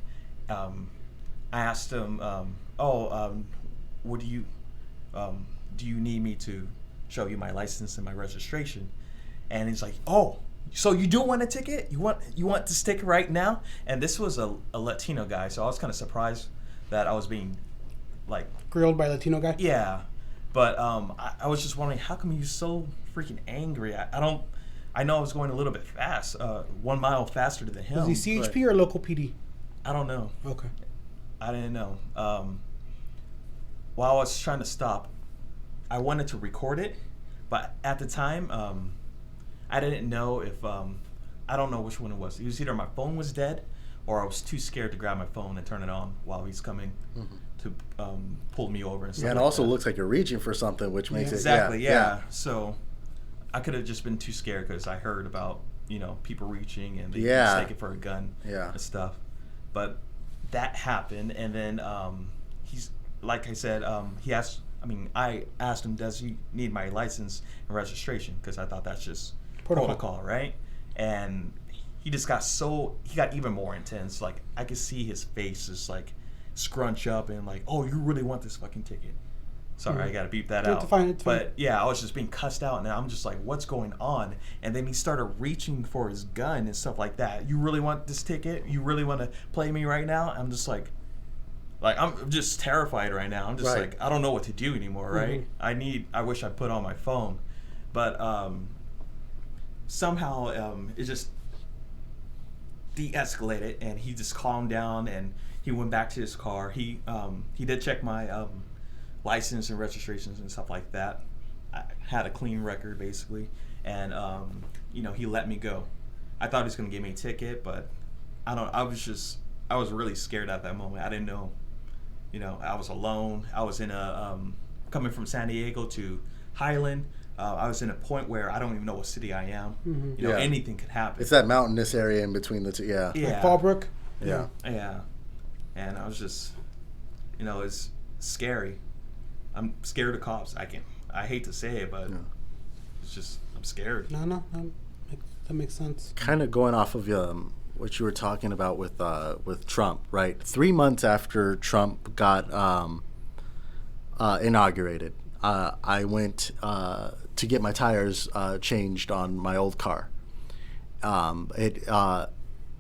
I asked him, "What do you need me to show you my license and my registration?" And he's like, "Oh, so you do want a ticket? You want this ticket right now?" And this was a Latino guy, so I was kind of surprised that I was being like grilled by a Latino guy. Yeah, but I was just wondering, how come you're so freaking angry? I know I was going a little bit fast, 1 mile faster than him. Was he CHP or local PD? I don't know. Okay. I didn't know. While I was trying to stop, I wanted to record it, but at the time, I didn't know if I don't know which one it was. It was either my phone was dead, or I was too scared to grab my phone and turn it on while he's coming to pull me over and stuff. Yeah, and like also that. looks like you're reaching for something, which makes exactly, it yeah. So I could have just been too scared because I heard about people reaching and they Yeah. mistake it for a gun and stuff. But that happened, and then he's like I said, I asked him, does he need my license and registration? Because I thought that's just protocol, right? And he got even more intense. Like I could see his face just like scrunch up and like, "Oh, you really want this fucking ticket?" Sorry, I gotta beep that out. It's fine. But yeah, I was just being cussed out, and I'm just like, "What's going on?" And then he started reaching for his gun and stuff like that. "You really want this ticket? You really want to play me right now?" I'm just like I'm just terrified right now. I'm just like, I don't know what to do anymore, right? I wish I put on my phone, but somehow it just de-escalated, and he just calmed down, and he went back to his car. He did check my license and registrations and stuff like that. I had a clean record basically, and he let me go. I thought he was gonna give me a ticket, but I was really scared at that moment. I didn't know, I was alone. I was in coming from San Diego to Highland. I was in a point where I don't even know what city I am. Anything could happen. It's that mountainous area in between the two. Yeah. Yeah. Like Fallbrook. Yeah. Yeah. And I was just, it's scary. I'm scared of cops. I hate to say it, but it's just, I'm scared. No, that makes sense. Kind of going off of what you were talking about with Trump, right? 3 months after Trump got inaugurated, I went to get my tires changed on my old car.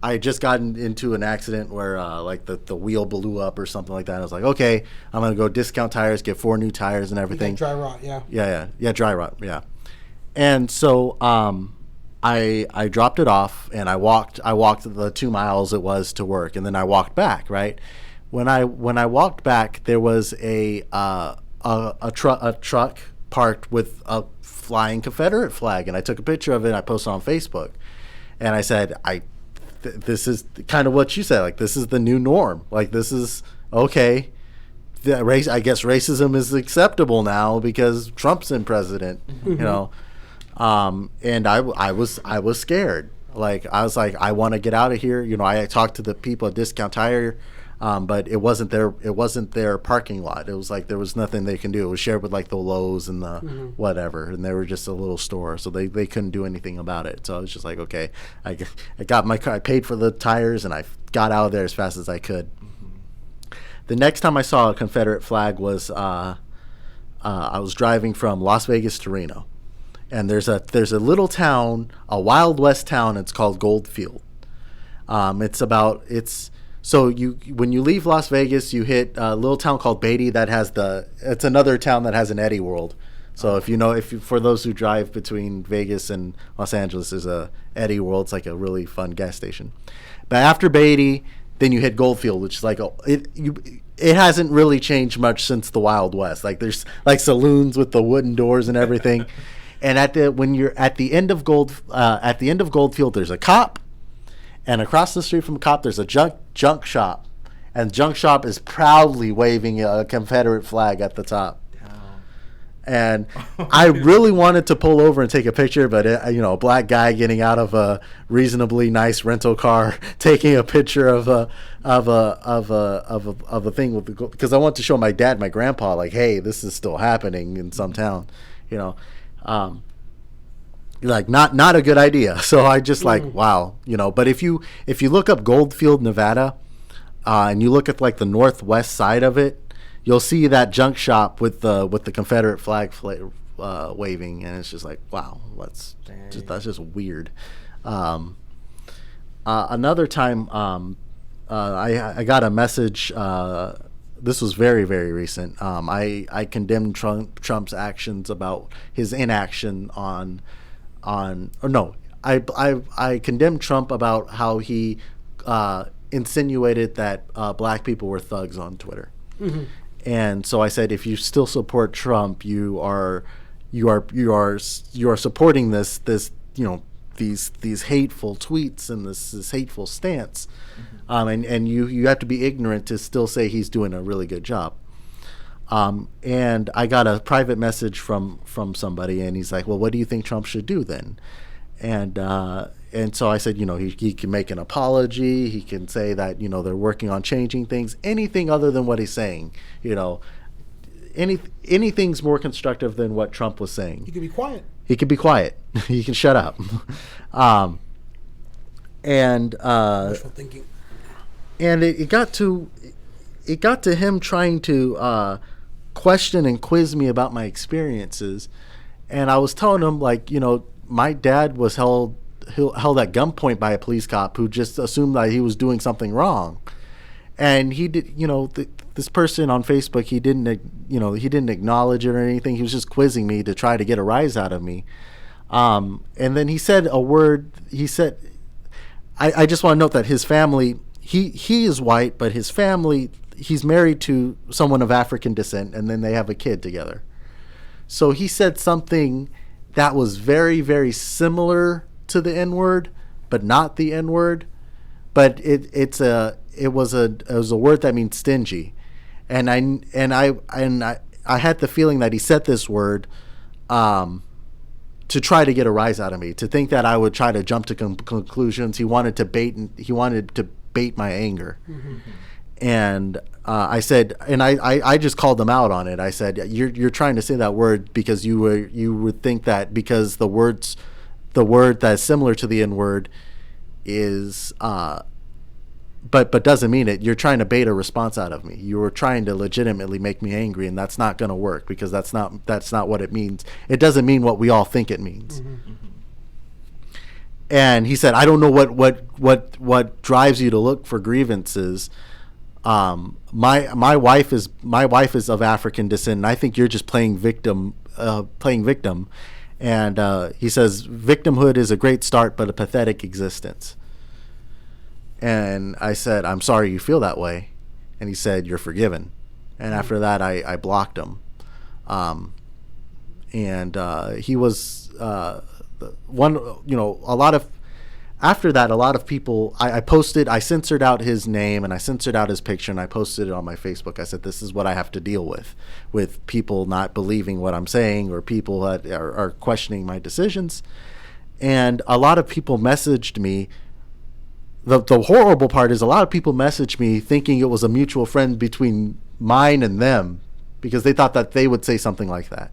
I had just gotten into an accident where like the wheel blew up or something like that. I was like, okay, I'm gonna go discount tires, get 4 new tires and everything. Dry rot, yeah. Yeah, dry rot, yeah. And so I dropped it off and I walked the 2 miles it was to work, and then I walked back. Right, when I walked back, there was a truck parked with a flying Confederate flag, and I took a picture of it and I posted on Facebook, and I said this is kind of what you said. Like, this is the new norm. Like, this is okay. I guess racism is acceptable now because Trump's in president. And I was scared. Like, I was like, I want to get out of here. I talked to the people at Discount Tire, but it wasn't their parking lot. It was like there was nothing they can do. It was shared with like the Lowe's and the whatever, and they were just a little store, so they couldn't do anything about it. So I was just like, okay, I got my car, I paid for the tires, and I got out of there as fast as I could. The next time I saw a Confederate flag was I was driving from Las Vegas to Reno, and there's a little town, a Wild West town. It's called Goldfield. So when you leave Las Vegas, you hit a little town called Beatty it's another town that has an Eddie World. So for those who drive between Vegas and Los Angeles, there's a Eddie World. It's like a really fun gas station. But after Beatty, then you hit Goldfield, which is like it hasn't really changed much since the Wild West. Like, there's like saloons with the wooden doors and everything. And when you're at the end of Goldfield, there's a cop. And across the street from a cop, there's a junk shop. and Junk Shop is proudly waving a Confederate flag at the top. And I really wanted to pull over and take a picture, but a black guy getting out of a reasonably nice rental car, taking a picture of a thing with because I want to show my dad, my grandpa, like, hey, this is still happening in some town, like not a good idea. So I just like, wow, But if you look up Goldfield, Nevada, and you look at like the northwest side of it, you'll see that Junk Shop with the Confederate flag waving, and it's just like, wow, that's just weird. Another time, I got a message. This was very, very recent. I condemned Trump's actions about his inaction I condemned Trump about how he insinuated that black people were thugs on Twitter. Mm-hmm. And so I said, if you still support Trump, you are supporting this these hateful tweets and this hateful stance, and you have to be ignorant to still say he's doing a really good job. And I got a private message from somebody, and he's like, well, what do you think Trump should do then? And so I said, he can make an apology. He can say that, they're working on changing things. Anything other than what he's saying, anything's more constructive than what Trump was saying. He could be quiet. He can be quiet. He can shut up. Wishful thinking. And it got to him trying to question and quiz me about my experiences. And I was telling him, like, my dad was held at gunpoint by a police cop who just assumed that he was doing something wrong, and he did. This person on Facebook, he didn't acknowledge it or anything. He was just quizzing me to try to get a rise out of me. And then he said a word. He said, "I just want to note that his family. He is white, but his family. He's married to someone of African descent, and then they have a kid together. So he said something that was very, very similar to the N-word, but not the N-word. But it was a word that means stingy, and I had the feeling that he said this word to try to get a rise out of me, to think that I would try to jump to conclusions. He wanted to bait my anger. Mm-hmm. And I said, and I just called him out on it. I said, you're trying to say that word because you would think that because the word that is similar to the N-word is but doesn't mean it. You're trying to bait a response out of me. You were trying to legitimately make me angry, and that's not going to work because that's not what it means. It doesn't mean what we all think it means. Mm-hmm. And he said, I don't know what drives you to look for grievances. My wife is of African descent, and I think you're just playing victim. And he says, victimhood is a great start, but a pathetic existence. And I said, I'm sorry you feel that way. And he said, you're forgiven. And after that, I blocked him. He was after that, a lot of people, I censored out his name and I censored out his picture and I posted it on my Facebook. I said, this is what I have to deal with people not believing what I'm saying or people that are questioning my decisions. And a lot of people messaged me. The horrible part is a lot of people messaged me thinking it was a mutual friend between mine and them because they thought that they would say something like that.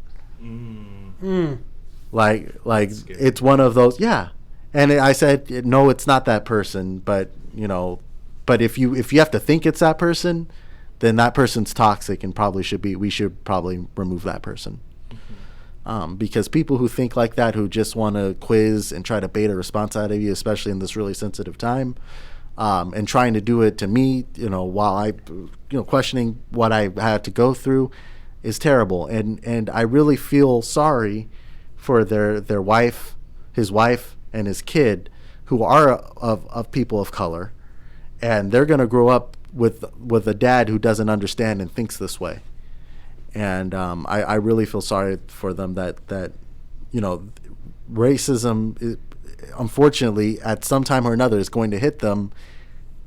Like it's one of those, yeah. And I said, no, it's not that person, but if you have to think it's that person, then that person's toxic and we should probably remove that person. Mm-hmm. Because people who think like that, who just want to quiz and try to bait a response out of you, especially in this really sensitive time, and trying to do it to me, while I, questioning what I had to go through, is terrible. And I really feel sorry for their wife, his wife, and his kid, who are of people of color, and they're going to grow up with a dad who doesn't understand and thinks this way. And I really feel sorry for them that racism, unfortunately, at some time or another, is going to hit them,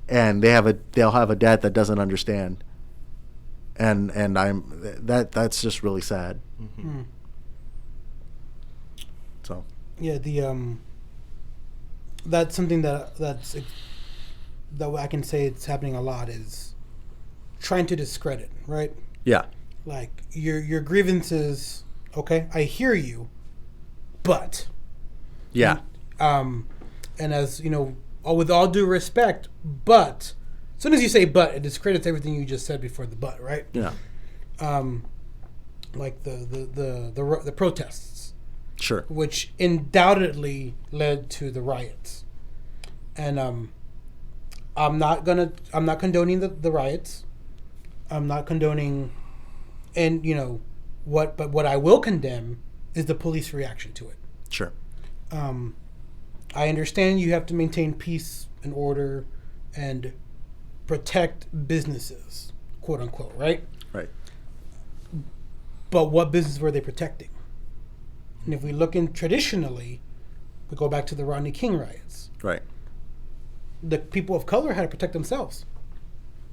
and they'll have a dad that doesn't understand, and that's just really sad. Mm-hmm. So Yeah, that's something that I can say it's happening a lot is trying to discredit, right? yeah, Like your grievances, okay, I hear you, but yeah, and as you know, with all due respect, but as soon as you say but, it discredits everything you just said before the but, right? yeah, Like the protests, sure, which undoubtedly led to the riots, and I'm not condoning the riots. I'm not condoning, and but what I will condemn is the police reaction to it. sure, I understand you have to maintain peace and order and protect businesses, quote unquote, right? right, But what business were they protecting? And if we look in traditionally, we go back to the Rodney King riots. right, The people of color had to protect themselves.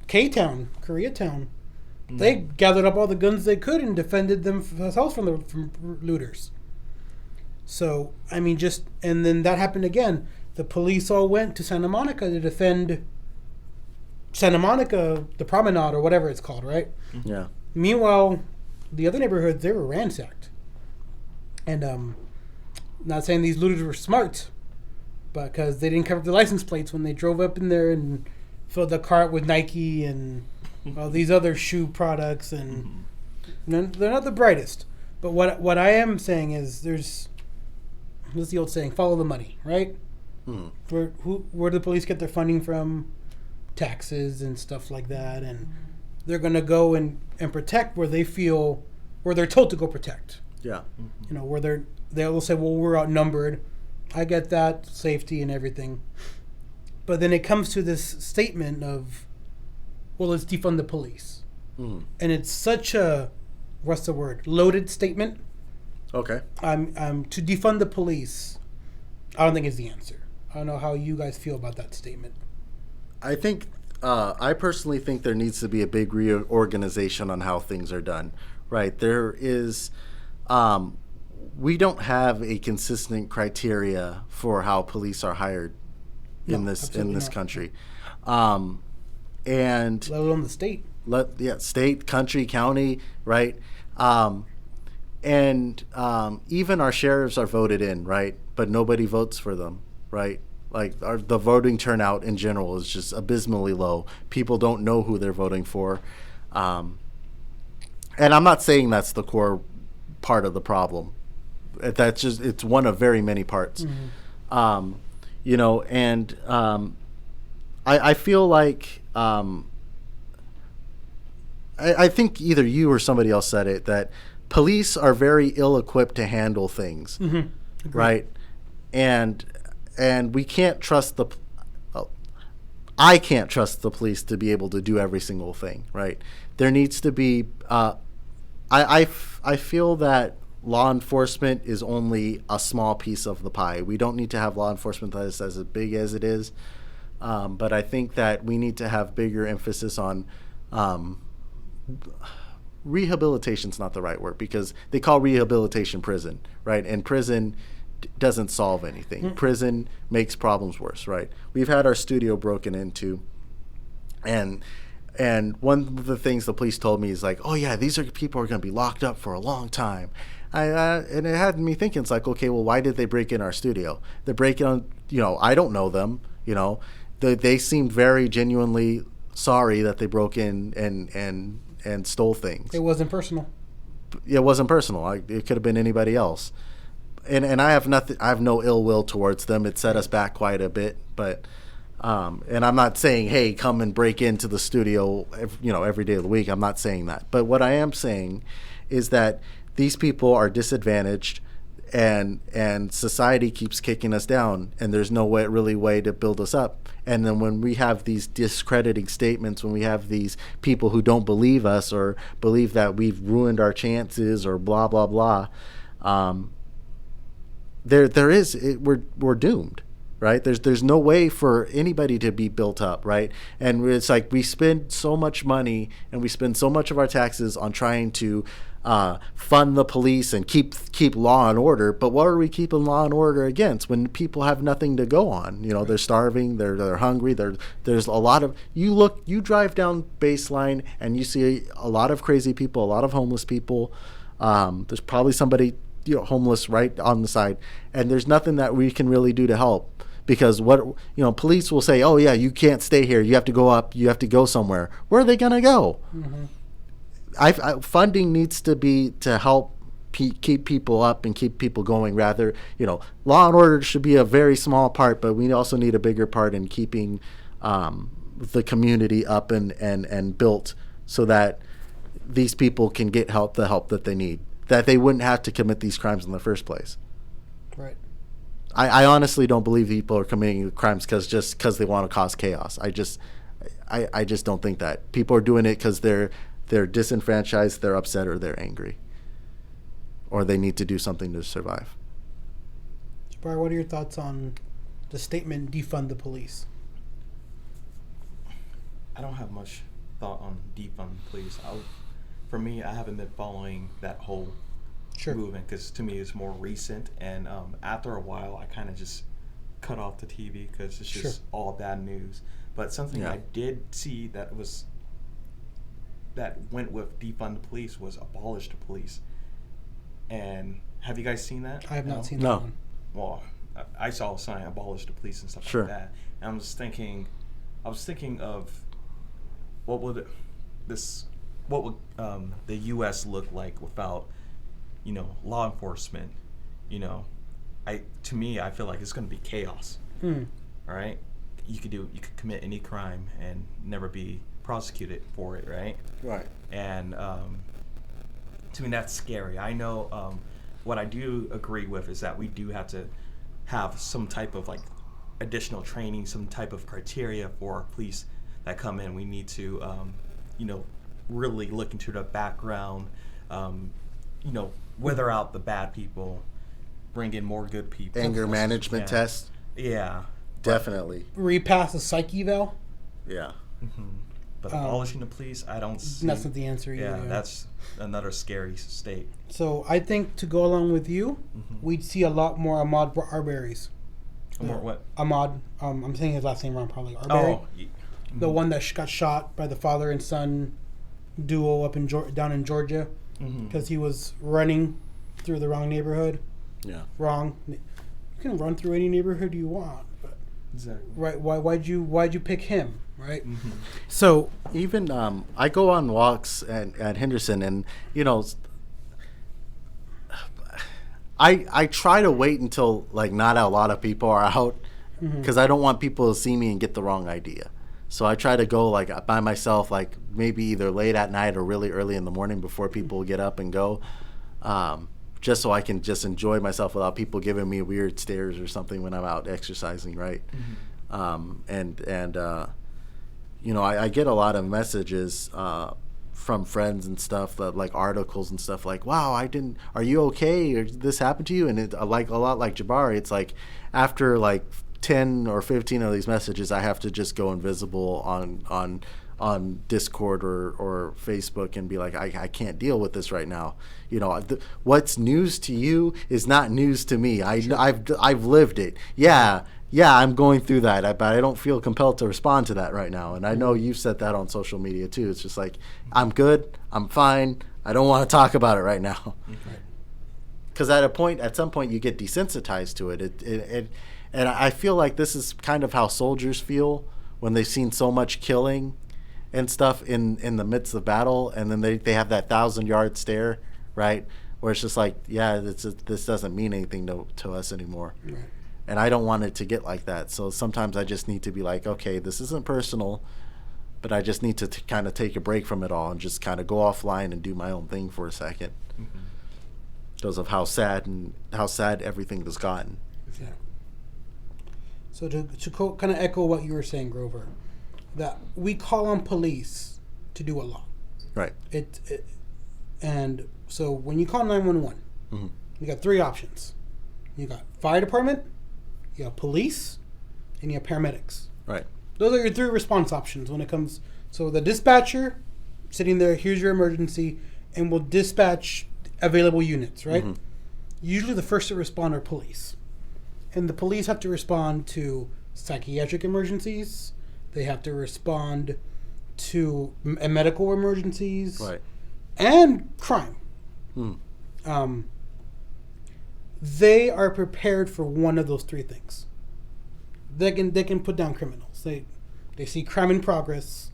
K-Town, Koreatown, they gathered up all the guns they could and defended themselves from looters. So, I mean, and then that happened again. The police all went to Santa Monica to defend Santa Monica, the promenade, or whatever it's called, right? yeah, Meanwhile, the other neighborhoods, they were ransacked. And not saying these looters were smart, but because they didn't cover the license plates when they drove up in there and filled the cart with Nike and all these other shoe products, and they're not the brightest. But what I am saying is what's the old saying? Follow the money, right? Hmm. Where do the police get their funding from? Taxes and stuff like that, and they're gonna go and protect where they're told to go protect. yeah, Where they'll say, well, we're outnumbered. I get that, safety and everything. But then it comes to this statement of, well, let's defund the police. Hmm. And it's such a, what's the word, loaded statement. okay. To defund the police, I don't think is the answer. I don't know how you guys feel about that statement. I personally think there needs to be a big reorganization on how things are done. Right, there is. We don't have a consistent criteria for how police are hired in this not. country, and Let alone the state. State, country, county, right, and even our sheriffs are voted in, right, but nobody votes for them, right. Like the voting turnout in general is just abysmally low. People don't know who they're voting for, and I'm not saying that's the core part of the problem. It's one of very many parts. Mm-hmm. And I feel like I think either you or somebody else said it, that police are very ill-equipped to handle things, right? And we can't trust I can't trust the police to be able to do every single thing, right? There needs to be I feel that law enforcement is only a small piece of the pie. We don't need to have law enforcement that is as big as it is, but I think that we need to have bigger emphasis on rehabilitation's not the right word, because they call rehabilitation prison, right? And prison doesn't solve anything. Prison makes problems worse, right? We've had our studio broken into, and one of the things the police told me is like, oh yeah, these are people who are going to be locked up for a long time. And it had me thinking, it's like, okay, well, why did they break in our studio? They're breaking on, I don't know them, they seemed very genuinely sorry that they broke in and stole things. It wasn't personal. It wasn't personal. It could have been anybody else. And I have no ill will towards them. It set us back quite a bit, but and I'm not saying, hey, come and break into the studio, every day of the week. I'm not saying that. But what I am saying is that these people are disadvantaged, and society keeps kicking us down, and there's no way to build us up. And then when we have these discrediting statements, when we have these people who don't believe us or believe that we've ruined our chances or blah blah blah, we're doomed. right? There's no way for anybody to be built up, right? And it's like we spend so much money and we spend so much of our taxes on trying to fund the police and keep law and order. But what are we keeping law and order against when people have nothing to go on? You know, they're starving, they're hungry. There's a lot of you drive down Baseline and you see a lot of crazy people, a lot of homeless people. There's probably somebody homeless right on the side, and there's nothing that we can really do to help. Because police will say, oh yeah, you can't stay here. You have to go up. You have to go somewhere. Where are they gonna go? Funding needs to be to help keep people up and keep people going. Rather, law and order should be a very small part, but we also need a bigger part in keeping the community up and built so that these people can get the help that they need, that they wouldn't have to commit these crimes in the first place. Right. I honestly don't believe people are committing crimes because they want to cause chaos. I just don't think that. People are doing it because they're disenfranchised, they're upset, or they're angry, or they need to do something to survive. Jabbar, what are your thoughts on the statement, defund the police? I don't have much thought on defund the police. For me, I haven't been following that whole movement because to me it's more recent, and after a while I kind of just cut off the TV because it's just all bad news. But something I did see that went with defund the police was abolish the police. And have you guys seen that? I have not seen that one. Well, I saw a sign, abolish the police and stuff like that. And I was thinking of what would the U.S. look like without, law enforcement? To me, I feel like it's going to be chaos. All right, you could commit any crime and never be prosecuted for it, right? Right. And to me, that's scary. I know what I do agree with is that we do have to have some type of additional training, some type of criteria for police that come in. We need to, really look into the background, weather out the bad people, bring in more good people. Anger management test. Yeah. Definitely. Repass a psych eval. Yeah. But abolishing the police, I don't see. That's not the answer either. Yeah, that's another scary state. So I think to go along with you, we'd see a lot more Ahmaud Arbery's. More what? Ahmaud. I'm saying his last name wrong, probably. Arbery. The one that got shot by the father and son duo up down in Georgia because he was running through the wrong neighborhood. Yeah. Wrong. You can run through any neighborhood you want, but exactly. Right? Why'd you pick him? Right. So even I go on walks at Henderson, and I try to wait until not a lot of people are out because I don't want people to see me and get the wrong idea. So I try to go by myself, maybe either late at night or really early in the morning before people get up and go, just so I can just enjoy myself without people giving me weird stares or something when I'm out exercising, right? I get a lot of messages from friends and stuff that articles and stuff wow, are you okay, or this happened to you? And a lot like Jabari, it's after 10 or 15 of these messages, I have to just go invisible on Discord or Facebook and be I can't deal with this right now. What's news to you is not news to me. I've lived it. Yeah, I'm going through that, but I don't feel compelled to respond to that right now. And I know you've said that on social media too. It's just I'm good, I'm fine, I don't want to talk about it right now. Because at some point you get desensitized to it. And I feel like this is kind of how soldiers feel when they've seen so much killing and stuff in the midst of battle, and then they have that 1,000-yard stare, right? Where it's just this doesn't mean anything to us anymore. Right. And I don't want it to get like that. So sometimes I just need to be okay, this isn't personal, but I just need to kind of take a break from it all and just kind of go offline and do my own thing for a second. Because of how sad everything has gotten. Yeah. So to kind of echo what you were saying, Grover, that we call on police to do a lot. Right. And so when you call 911, you got three options. You got fire department, you got police, and you have paramedics. Right. Those are your three response options when it comes. So the dispatcher, sitting there, here's your emergency, and will dispatch available units, right? Mhm. Usually the first to respond are police. And the police have to respond to psychiatric emergencies. They have to respond to medical emergencies. Right. And crime. Mm. They are prepared for one of those three things. They can put down criminals. They see crime in progress.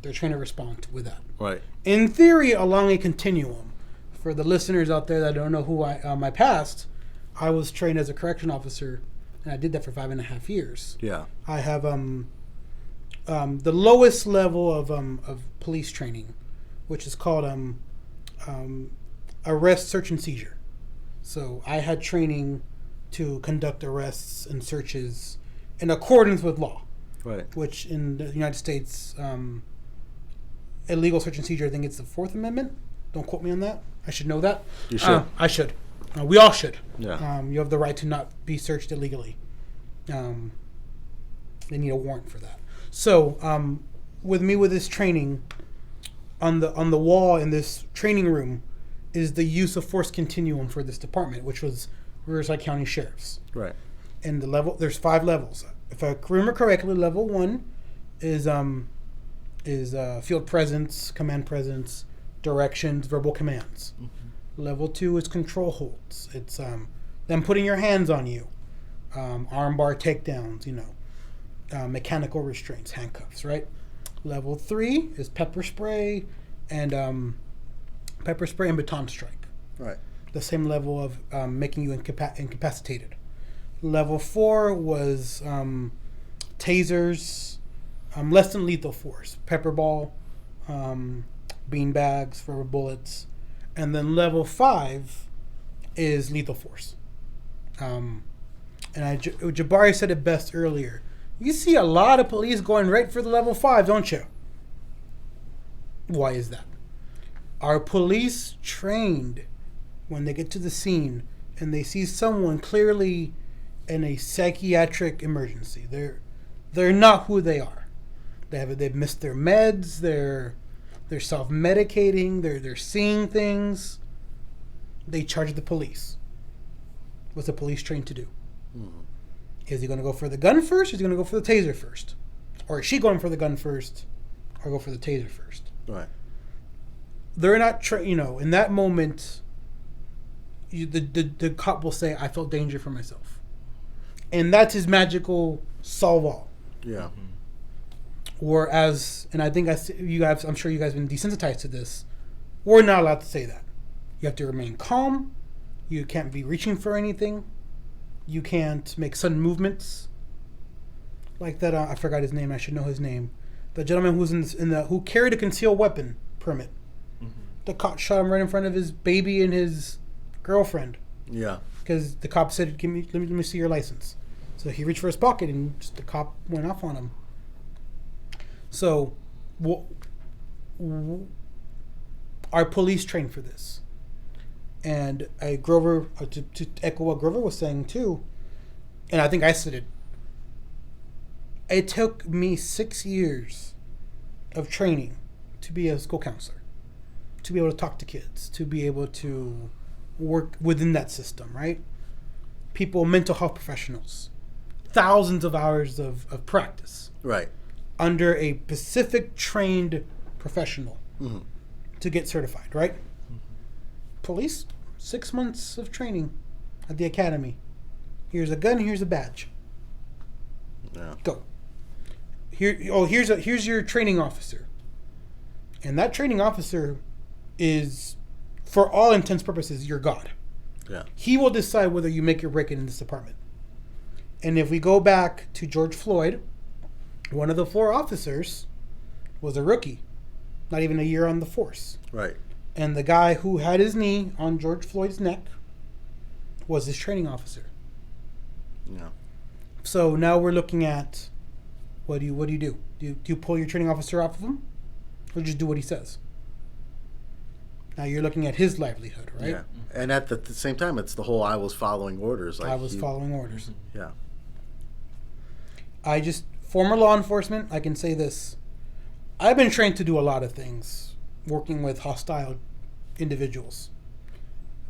They're trying to respond with that. Right. In theory, along a continuum. For the listeners out there that don't know who my past, I was trained as a correction officer, and I did that for 5.5 years. Yeah. I have the lowest level of police training, which is called arrest, search, and seizure. So I had training to conduct arrests and searches in accordance with law. Right. Which in the United States, illegal search and seizure, I think it's the Fourth Amendment. Don't quote me on that. I should know that. You should. I should. We all should. Yeah. You have the right to not be searched illegally. They need a warrant for that. So, with this training, on the wall in this training room, is the use of force continuum for this department, which was Riverside County Sheriff's. Right. And there's 5 levels. If I remember correctly, level 1 is field presence, command presence, directions, verbal commands. Mm-hmm. Level 2 is control holds. It's them putting your hands on you, arm bar takedowns, mechanical restraints, handcuffs, right? Level 3 is pepper spray and baton strike. Right. The same level of making you incapacitated. Level 4 was tasers, less than lethal force, pepper ball, bean bags, rubber bullets, and then level 5 is lethal force. Jabari said it best earlier. You see a lot of police going right for the level 5, don't you? Why is that? Are police trained when they get to the scene and they see someone clearly in a psychiatric emergency? They're not who they are. They've missed their meds. They're self-medicating. They're seeing things. They charge the police. What's the police trained to do? Mm-hmm. Is he going to go for the gun first, or is he going to go for the taser first? Or is she going for the gun first, or go for the taser first? Right. They're not, in that moment, the cop will say, I felt danger for myself. And that's his magical solve all. Yeah. Mm-hmm. Whereas, and I think I'm sure you guys have been desensitized to this, we're not allowed to say that. You have to remain calm. You can't be reaching for anything. You can't make sudden movements. Like that, I forgot his name. I should know his name. The gentleman who's who carried a concealed weapon permit. Mm-hmm. The cop shot him right in front of his baby and his girlfriend. Yeah. Because the cop said, let me see your license. So he reached for his pocket and the cop went off on him. So, are police trained for this? And Grover, to echo what Grover was saying too, and I think I said it, it took me 6 years of training to be a school counselor, to be able to talk to kids, to be able to work within that system, right? People, mental health professionals, thousands of hours of practice. Right. Under a specific trained professional mm-hmm. to get certified, right? Mm-hmm. Police, 6 months of training at the academy. Here's a gun, here's a badge. Yeah. Go. Here's your training officer. And that training officer is, for all intents and purposes, your God. Yeah. He will decide whether you make or break it in this department. And if we go back to George Floyd, one of the 4 officers was a rookie, not even a year on the force. Right. And the guy who had his knee on George Floyd's neck was his training officer. Yeah. So now we're looking at, what do you do? Do you pull your training officer off of him, or just do what he says? Now you're looking at his livelihood, right? Yeah. And at the same time, it's the whole I was following orders. Following orders. Yeah. Former law enforcement, I can say this. I've been trained to do a lot of things working with hostile individuals.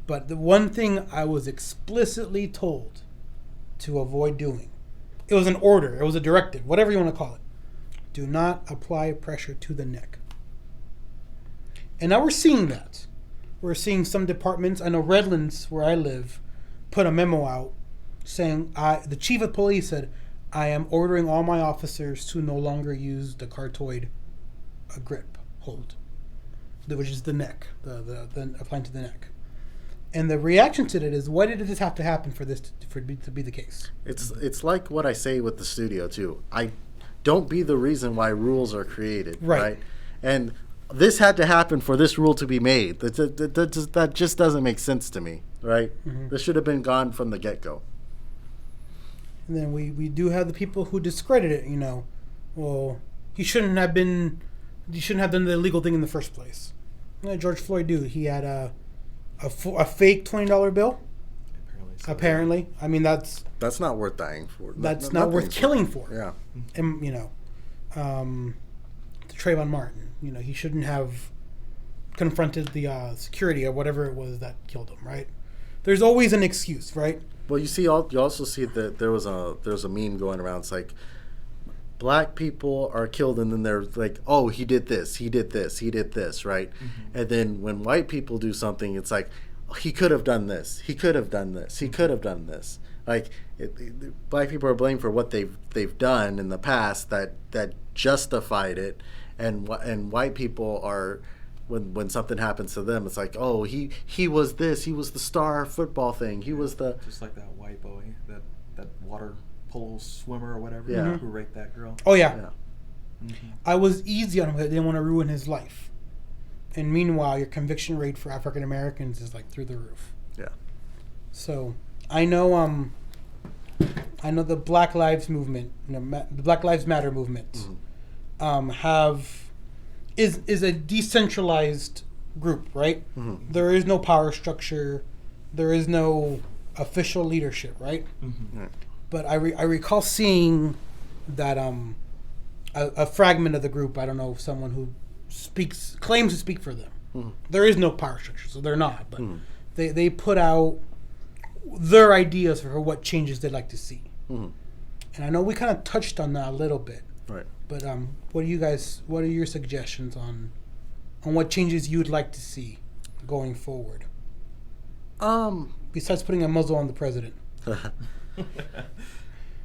But the one thing I was explicitly told to avoid doing, it was an order, it was a directive, whatever you want to call it. Do not apply pressure to the neck. And now we're seeing that. We're seeing some departments, I know Redlands, where I live, put a memo out saying, the chief of police said, I am ordering all my officers to no longer use the cartoid grip hold, which is the neck, the applying to the neck. And the reaction to that is, why did this have to happen for this to be the case? It's like what I say with the studio too. I don't be the reason why rules are created, right? And this had to happen for this rule to be made. That just doesn't make sense to me, right? Mm-hmm. This should have been gone from the get-go. And then we do have the people who discredit it. Well, he shouldn't have done the illegal thing in the first place. George Floyd do. He had a fake $20 bill. Apparently, I mean that's not worth dying for. That's not worth killing for. Yeah. And Trayvon Martin, he shouldn't have confronted the security or whatever it was that killed him. Right? There's always an excuse, right? Well, you also see that there's a meme going around. It's like black people are killed, and then they're like, oh, he did this, right? Mm-hmm. And then when white people do something, it's like, oh, he could have done this, he could have done this, he could have done this. Like black people are blamed for what they've done in the past that justified it, and white people are. When something happens to them, it's like, oh, he was this, he was the star football thing, he was the just like that white boy, that water polo swimmer or whatever, who raped that girl. Oh yeah. Mm-hmm. I was easy on him. I didn't want to ruin his life. And meanwhile, your conviction rate for African Americans is like through the roof. Yeah. So I know the Black Lives movement, the Black Lives Matter movement, mm-hmm. Is a decentralized group, right? Mm-hmm. There is no power structure, there is no official leadership, right? Mm-hmm. Right. But I recall seeing that a fragment of the group. I don't know, someone who claims to speak for them. Mm-hmm. There is no power structure, so they're not. But mm-hmm. they put out their ideas for what changes they'd like to see. Mm-hmm. And I know we kind of touched on that a little bit. Right. But what are your suggestions on what changes you'd like to see going forward? Besides putting a muzzle on the president.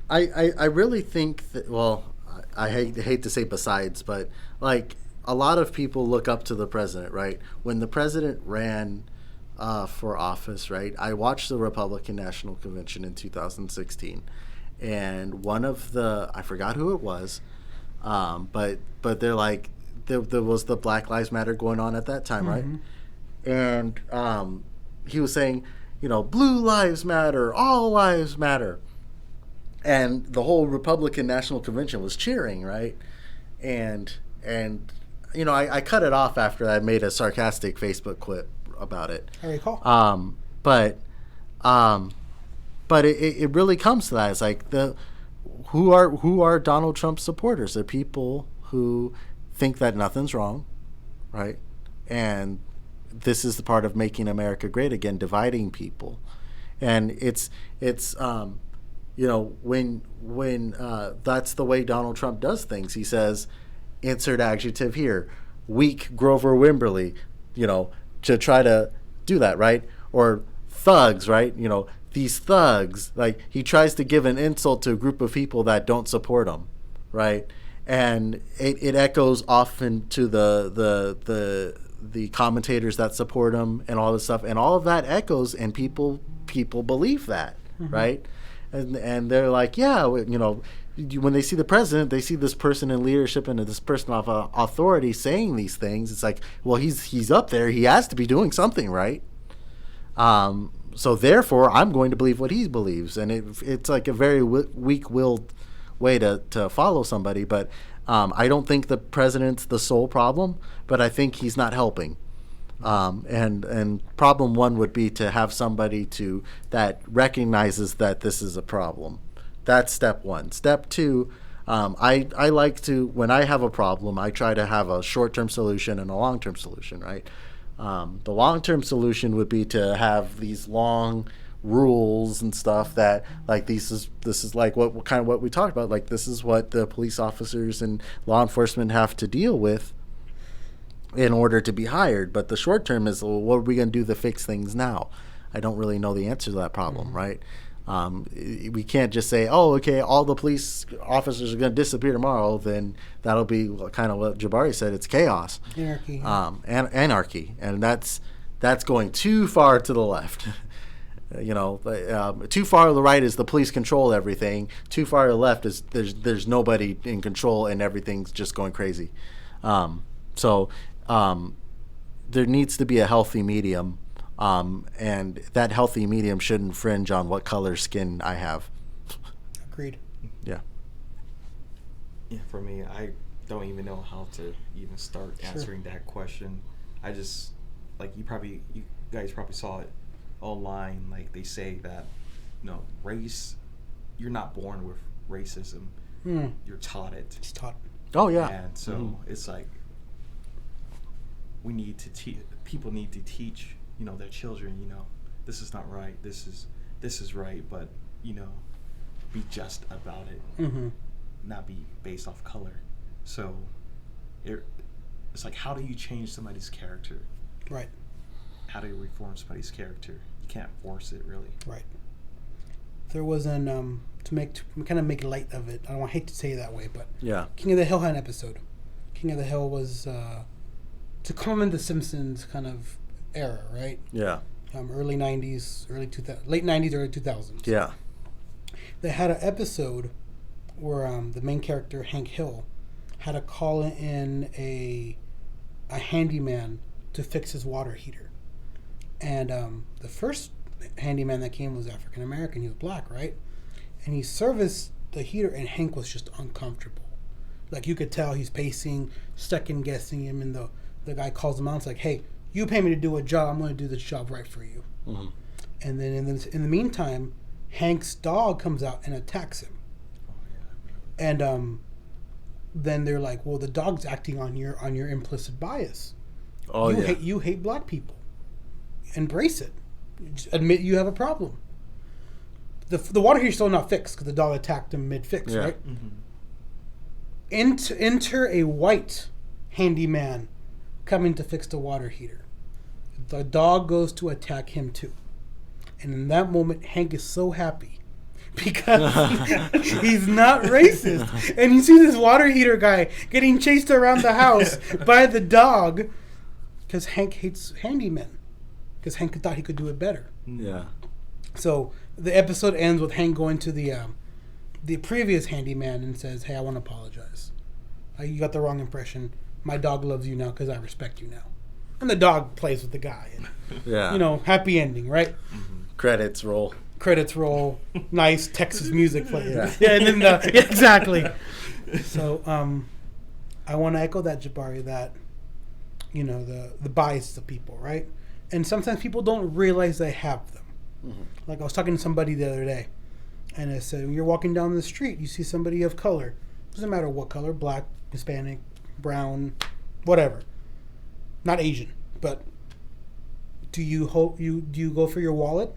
I really think that, well, I hate to say besides, but like a lot of people look up to the president, right? When the president ran for office, right? I watched the Republican National Convention in 2016, and one of I forgot who it was, but they're like, there was the Black Lives Matter going on at that time, mm-hmm. right? And he was saying, blue lives matter, all lives matter. And the whole Republican National Convention was cheering, right? And I cut it off after I made a sarcastic Facebook clip about it. I recall. But it really comes to that. It's like who are Donald Trump's supporters? They're people who think that nothing's wrong, right? And this is the part of making America great again, dividing people. And it's when that's the way Donald Trump does things. He says, insert adjective here, weak Grover Wimberly, to try to do that, right? Or thugs, right? These thugs, like he tries to give an insult to a group of people that don't support him, right? And it echoes often to the commentators that support him and all this stuff, and all of that echoes, and people believe that, mm-hmm. right? And they're like, yeah, when they see the president, they see this person in leadership and this person of authority saying these things. It's like, well, he's up there. He has to be doing something, right? So therefore, I'm going to believe what he believes. And it's like a very weak-willed way to follow somebody. But I don't think the president's the sole problem, but I think he's not helping. And problem one would be to have somebody that recognizes that this is a problem, That's step one. Step two, I like to, when I have a problem, I try to have a short-term solution and a long-term solution, right? The long-term solution would be to have these long rules and stuff that, like, this is like what kind of what we talked about. Like, this is what the police officers and law enforcement have to deal with in order to be hired. But the short term is, well, what are we going to do to fix things now? I don't really know the answer to that problem, right? We can't just say, oh, okay, all the police officers are going to disappear tomorrow. Then that'll be kind of what Jabari said. It's chaos, Anarchy. and anarchy, and that's going too far to the left. Too far to the right is the police control everything. Too far to the left is there's nobody in control and everything's just going crazy. So there needs to be a healthy medium. And that healthy medium shouldn't infringe on what color skin I have. Agreed. Yeah. Yeah, for me, I don't even know how to even start answering that question. I just, like, you guys probably saw it online. Like, they say that, race, you're not born with racism. You're taught it. It's taught. Oh, yeah. And so it's like, we need to people need to teach their children, this is not right, this is right, but be just about it, not be based off color. So it's like, how do you change somebody's character? Right. How do you reform somebody's character? You can't force it, really. Right. There was an to kind of make light of it. I hate to say it that way, but yeah, King of the Hill had an episode. King of the Hill was to comment the Simpsons kind of era, right? Yeah. Early 90s, late 90s, early 2000s. Yeah. They had an episode where the main character, Hank Hill, had to call in a handyman to fix his water heater. And the first handyman that came was African American. He was black, right? And he serviced the heater, and Hank was just uncomfortable. Like, you could tell he's pacing, second guessing him, and the guy calls him out. It's like, hey, you pay me to do a job, I'm going to do this job right for you. Mm-hmm. And then in the meantime, Hank's dog comes out and attacks him. And then they're like, well, the dog's acting on your implicit bias. Oh, You hate black people. Embrace it. Just admit you have a problem. The water heater's still not fixed because the dog attacked him mid-fix, right? Mm-hmm. Enter a white handyman coming to fix the water heater. The dog goes to attack him too. And in that moment, Hank is so happy because he's not racist. And you see this water heater guy getting chased around the house by the dog because Hank hates handymen. Because Hank thought he could do it better. Yeah. So the episode ends with Hank going to the previous handyman and says, hey, I want to apologize. You got the wrong impression. My dog loves you now because I respect you now. And the dog plays with the guy. And, yeah. Happy ending, right? Mm-hmm. Credits roll. Nice Texas music plays. Yeah, and then exactly. So I want to echo that, Jabari, that, the bias of people, right? And sometimes people don't realize they have them. Mm-hmm. Like, I was talking to somebody the other day, and I said, when you're walking down the street, you see somebody of color. Doesn't matter what color, black, Hispanic, brown, whatever. Not Asian, but do you go for your wallet?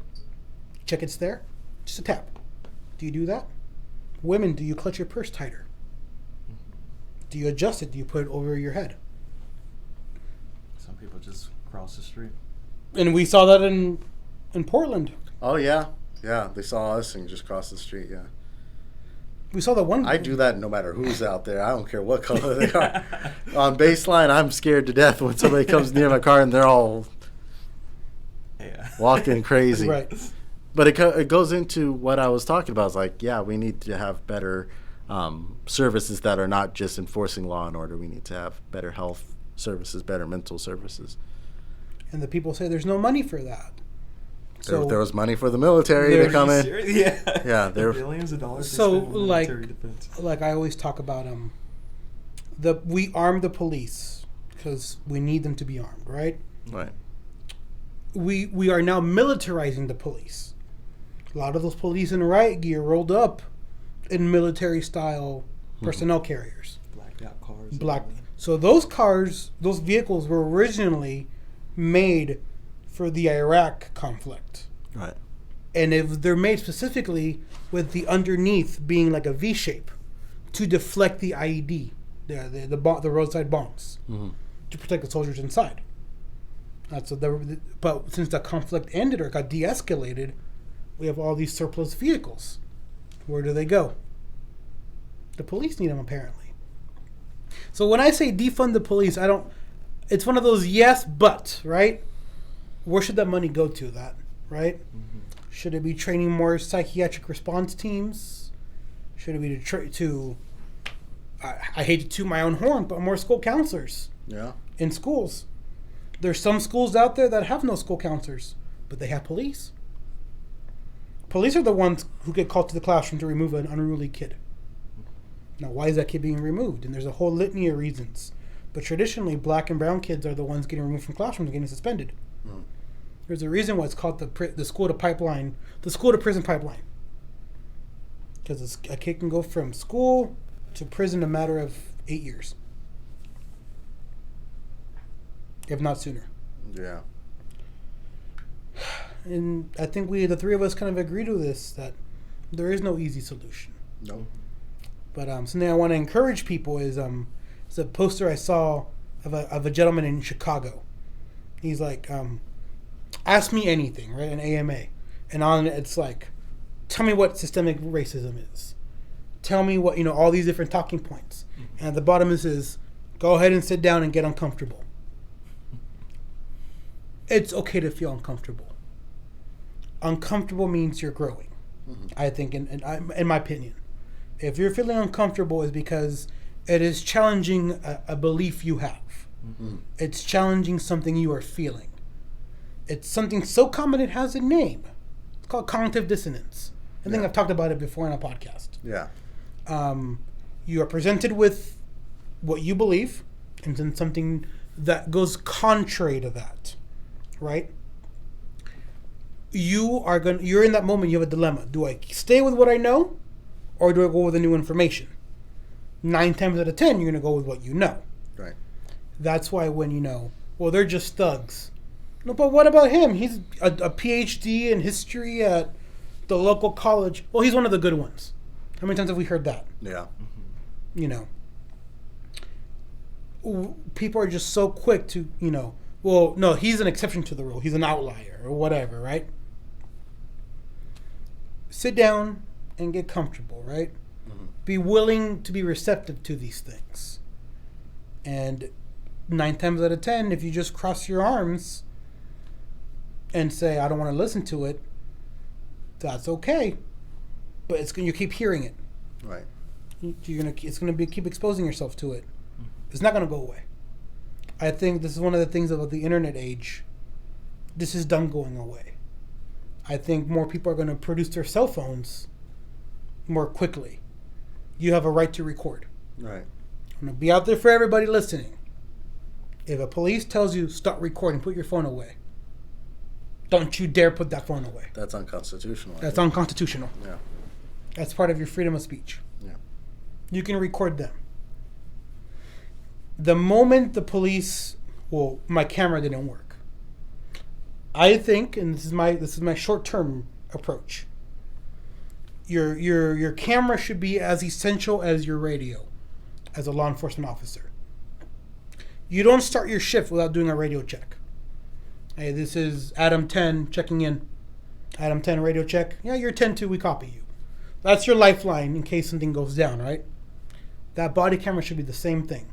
Check it's there? Just a tap. Do you do that? Women, do you clutch your purse tighter? Do you adjust it? Do you put it over your head? Some people just cross the street. And we saw that in Portland. Oh, yeah. Yeah, they saw us and just crossed the street, yeah. We saw that one. I do that no matter who's out there. I don't care what color they are. On baseline, I'm scared to death when somebody comes near my car and they're all walking crazy. Right. But it goes into what I was talking about. It's like, yeah, we need to have better services that are not just enforcing law and order. We need to have better health services, better mental services. And the people say there's no money for that. So if there was money for the military to come in. Yeah, there billions of dollars. So like I always talk about we arm the police because we need them to be armed, right? Right. We are now militarizing the police. A lot of those police in riot gear rolled up in military style personnel carriers. Blacked out cars. Black. So those vehicles were originally made for the Iraq conflict. Right. And they're made specifically with the underneath being like a V shape to deflect the IED, the roadside bombs, to protect the soldiers inside. But since the conflict ended or got de-escalated, we have all these surplus vehicles. Where do they go? The police need them, apparently. So when I say defund the police, it's one of those yes, but, right? Where should that money go to, right? Mm-hmm. Should it be training more psychiatric response teams? Should it be to I hate to toot my own horn, but more school counselors in schools? There's some schools out there that have no school counselors, but they have police. Police are the ones who get called to the classroom to remove an unruly kid. Now, why is that kid being removed? And there's a whole litany of reasons. But traditionally, black and brown kids are the ones getting removed from classrooms and getting suspended. Mm. There's a reason why it's called the school to prison pipeline. Because a kid can go from school to prison in a matter of 8 years, if not sooner. Yeah. And I think the three of us kind of agree to this, that there is no easy solution. No. But something I want to encourage people is it's a poster I saw of a gentleman in Chicago. He's like, ask me anything, right? An AMA. And on it, it's like, tell me what systemic racism is. Tell me what, all these different talking points. And at the bottom it says, go ahead and sit down and get uncomfortable. It's okay to feel uncomfortable. Uncomfortable means you're growing. Mm-hmm. I think, in my opinion. If you're feeling uncomfortable, it's because it is challenging a belief you have. Mm-hmm. It's challenging something you are feeling. It's something so common it has a name. It's called cognitive dissonance. I think I've talked about it before in a podcast. Yeah. You are presented with what you believe, and then something that goes contrary to that, right? You're in that moment. You have a dilemma. Do I stay with what I know, or do I go with the new information? 9 times out of 10, you're going to go with what you know. Right. That's why when well, they're just thugs. No, but what about him? He's a PhD in history at the local college. Well, he's one of the good ones. How many times have we heard that? Yeah. People are just so quick to, well, no, he's an exception to the rule. He's an outlier or whatever, right? Sit down and get comfortable, right? Mm-hmm. Be willing to be receptive to these things. And 9 times out of 10, if you just cross your arms and say, I don't want to listen to it, that's okay. But you keep hearing it. Right. It's gonna keep exposing yourself to it. It's not gonna go away. I think this is one of the things about the internet age. This is done going away. I think more people are gonna produce their cell phones more quickly. You have a right to record. Right. I'm gonna be out there for everybody listening. If a police tells you stop recording, put your phone away. Don't you dare put that phone away. That's unconstitutional. That's unconstitutional. Yeah. That's part of your freedom of speech. Yeah. You can record them. The moment the police, my camera didn't work. I think, and this is my short-term approach. Your camera should be as essential as your radio, as a law enforcement officer. You don't start your shift without doing a radio check. Hey, this is Adam 10 checking in. Adam 10 radio check. Yeah, you're 10-2, we copy you. That's your lifeline in case something goes down, right? That body camera should be the same thing.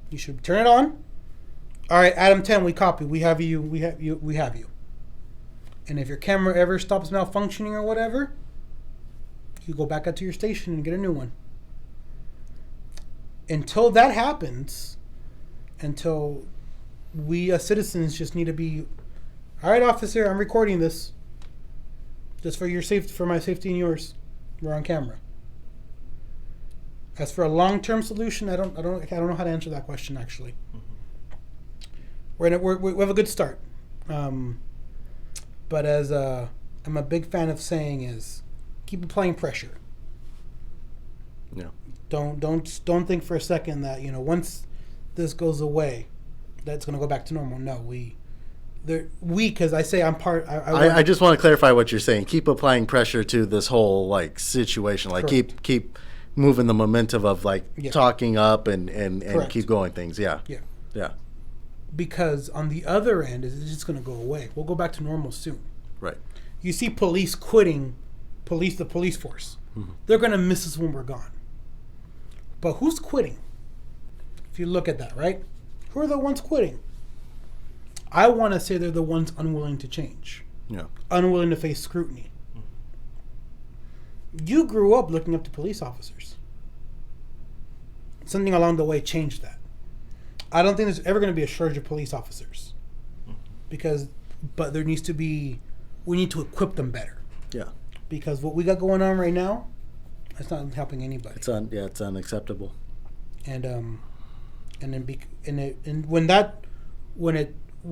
You should turn it on. All right, Adam 10, we copy. We have you. We have you. And if your camera ever stops malfunctioning or whatever, you go back out to your station and get a new one. Until that happens, until we as citizens just need to be, all right, officer, I'm recording this. Just for your safety, for my safety and yours. We're on camera. As for a long-term solution, I don't know how to answer that question actually. Mm-hmm. We have a good start, but as I'm a big fan of saying is, keep applying pressure. Yeah. Don't think for a second that once this goes away, that's going to go back to normal. No, because I say I'm part. I just want to clarify what you're saying. Keep applying pressure to this whole like situation. Like Correct. keep moving the momentum of like talking up and Correct. keep going things. Yeah. Yeah. Yeah. Because on the other end, it's just going to go away. We'll go back to normal soon. Right. You see police quitting, the police force. Mm-hmm. They're going to miss us when we're gone. But who's quitting? If you look at that, right? Who are the ones quitting? I want to say they're the ones unwilling to change. Yeah. Unwilling to face scrutiny. You grew up looking up to police officers. Something along the way changed that. I don't think there's ever going to be a shortage of police officers. But there needs to be, we need to equip them better. Yeah. Because what we got going on right now, it's not helping anybody. It's unacceptable. And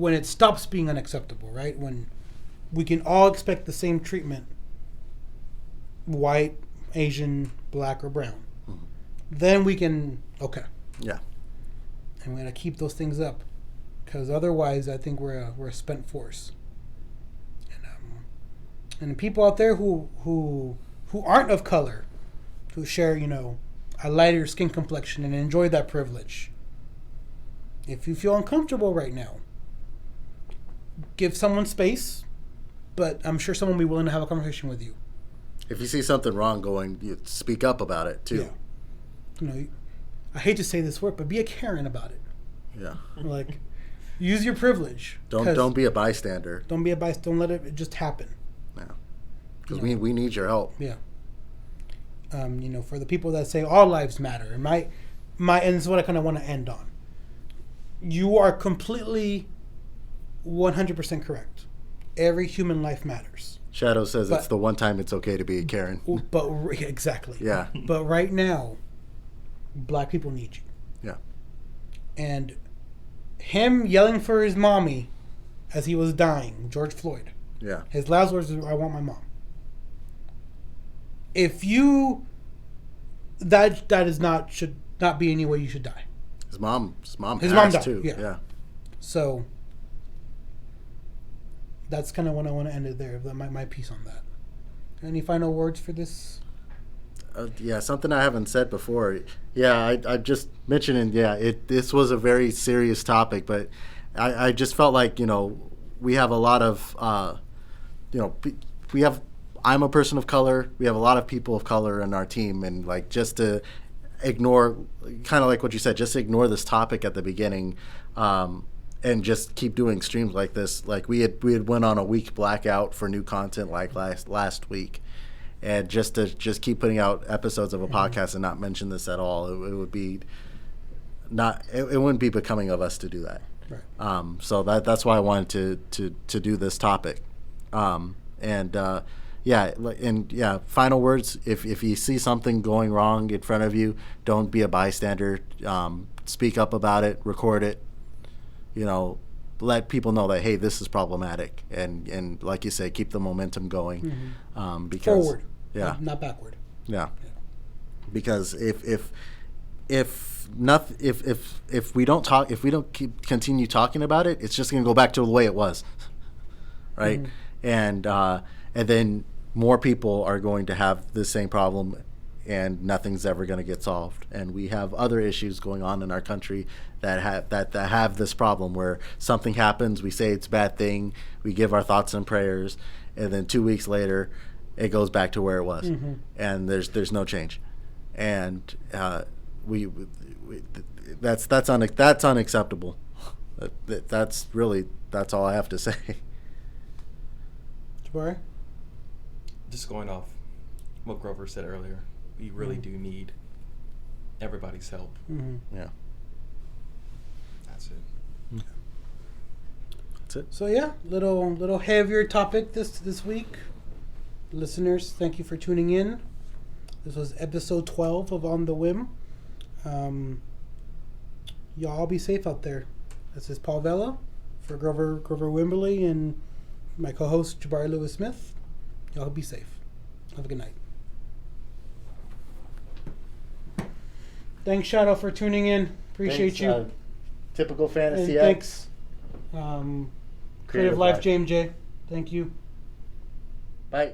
when it stops being unacceptable, right? When we can all expect the same treatment, white, Asian, black, or brown, then we can Yeah. and we're gonna keep those things up, because otherwise, I think we're a spent force. And people out there who aren't of color, who share a lighter skin complexion and enjoy that privilege. If you feel uncomfortable right now, give someone space, but I'm sure someone will be willing to have a conversation with you. If you see something wrong going, you speak up about it too. Yeah. I hate to say this word, but be a Karen about it. Yeah. Like, use your privilege. Don't be a bystander. Don't be a bystander. Don't let it just happen. Yeah. Because we need your help. Yeah. For the people that say all lives matter, and and this is what I kind of want to end on. You are completely 100% correct. Every human life matters. Shadow says it's the one time it's okay to be a Karen. But exactly. Yeah. But right now, black people need you. Yeah. And him yelling for his mommy as he was dying, George Floyd. Yeah. His last words were, "I want my mom." If should not be any way you should die. His mom His passed mom died, too. yeah. Yeah. So that's kind of what I want to end it there. My piece on that. Any final words for this? Something I haven't said before. Yeah, I just mentioned. This was a very serious topic, but I just felt like we have a lot of I'm a person of color. We have a lot of people of color in our team, and like just to ignore, kind of like what you said, just ignore this topic at the beginning, and just keep doing streams like this. Like we had went on a week blackout for new content like last week, and just to keep putting out episodes of a podcast and not mention this at all, it would be not. It wouldn't be becoming of us to do that. Right. So that's why I wanted to do this topic, final words. If you see something going wrong in front of you, don't be a bystander. Speak up about it. Record it. Let people know that, hey, this is problematic, and like you say, keep the momentum going. Because forward, not backward. Yeah. Because if we don't continue talking about it, it's just going to go back to the way it was, right? And then more people are going to have the same problem, and nothing's ever going to get solved. And we have other issues going on in our country that have this problem where something happens, we say it's a bad thing, we give our thoughts and prayers, and then 2 weeks later, it goes back to where it was, and there's no change, and that's unacceptable. That's all I have to say. Jabari? Just going off what Grover said earlier, we really do need everybody's help. Yeah. That's it. That's it. So little heavier topic this week. Listeners, thank you for tuning in. This was episode 12 of On the Whim. Y'all be safe out there. This is Paul Vella for Grover Wimberly and my co-host Jabari Lewis Smith. Y'all be safe. Have a good night. Thanks, Shadow, for tuning in. Appreciate you. Typical And Fantasy thanks, X. Creative Life, JMJ. Thank you. Bye.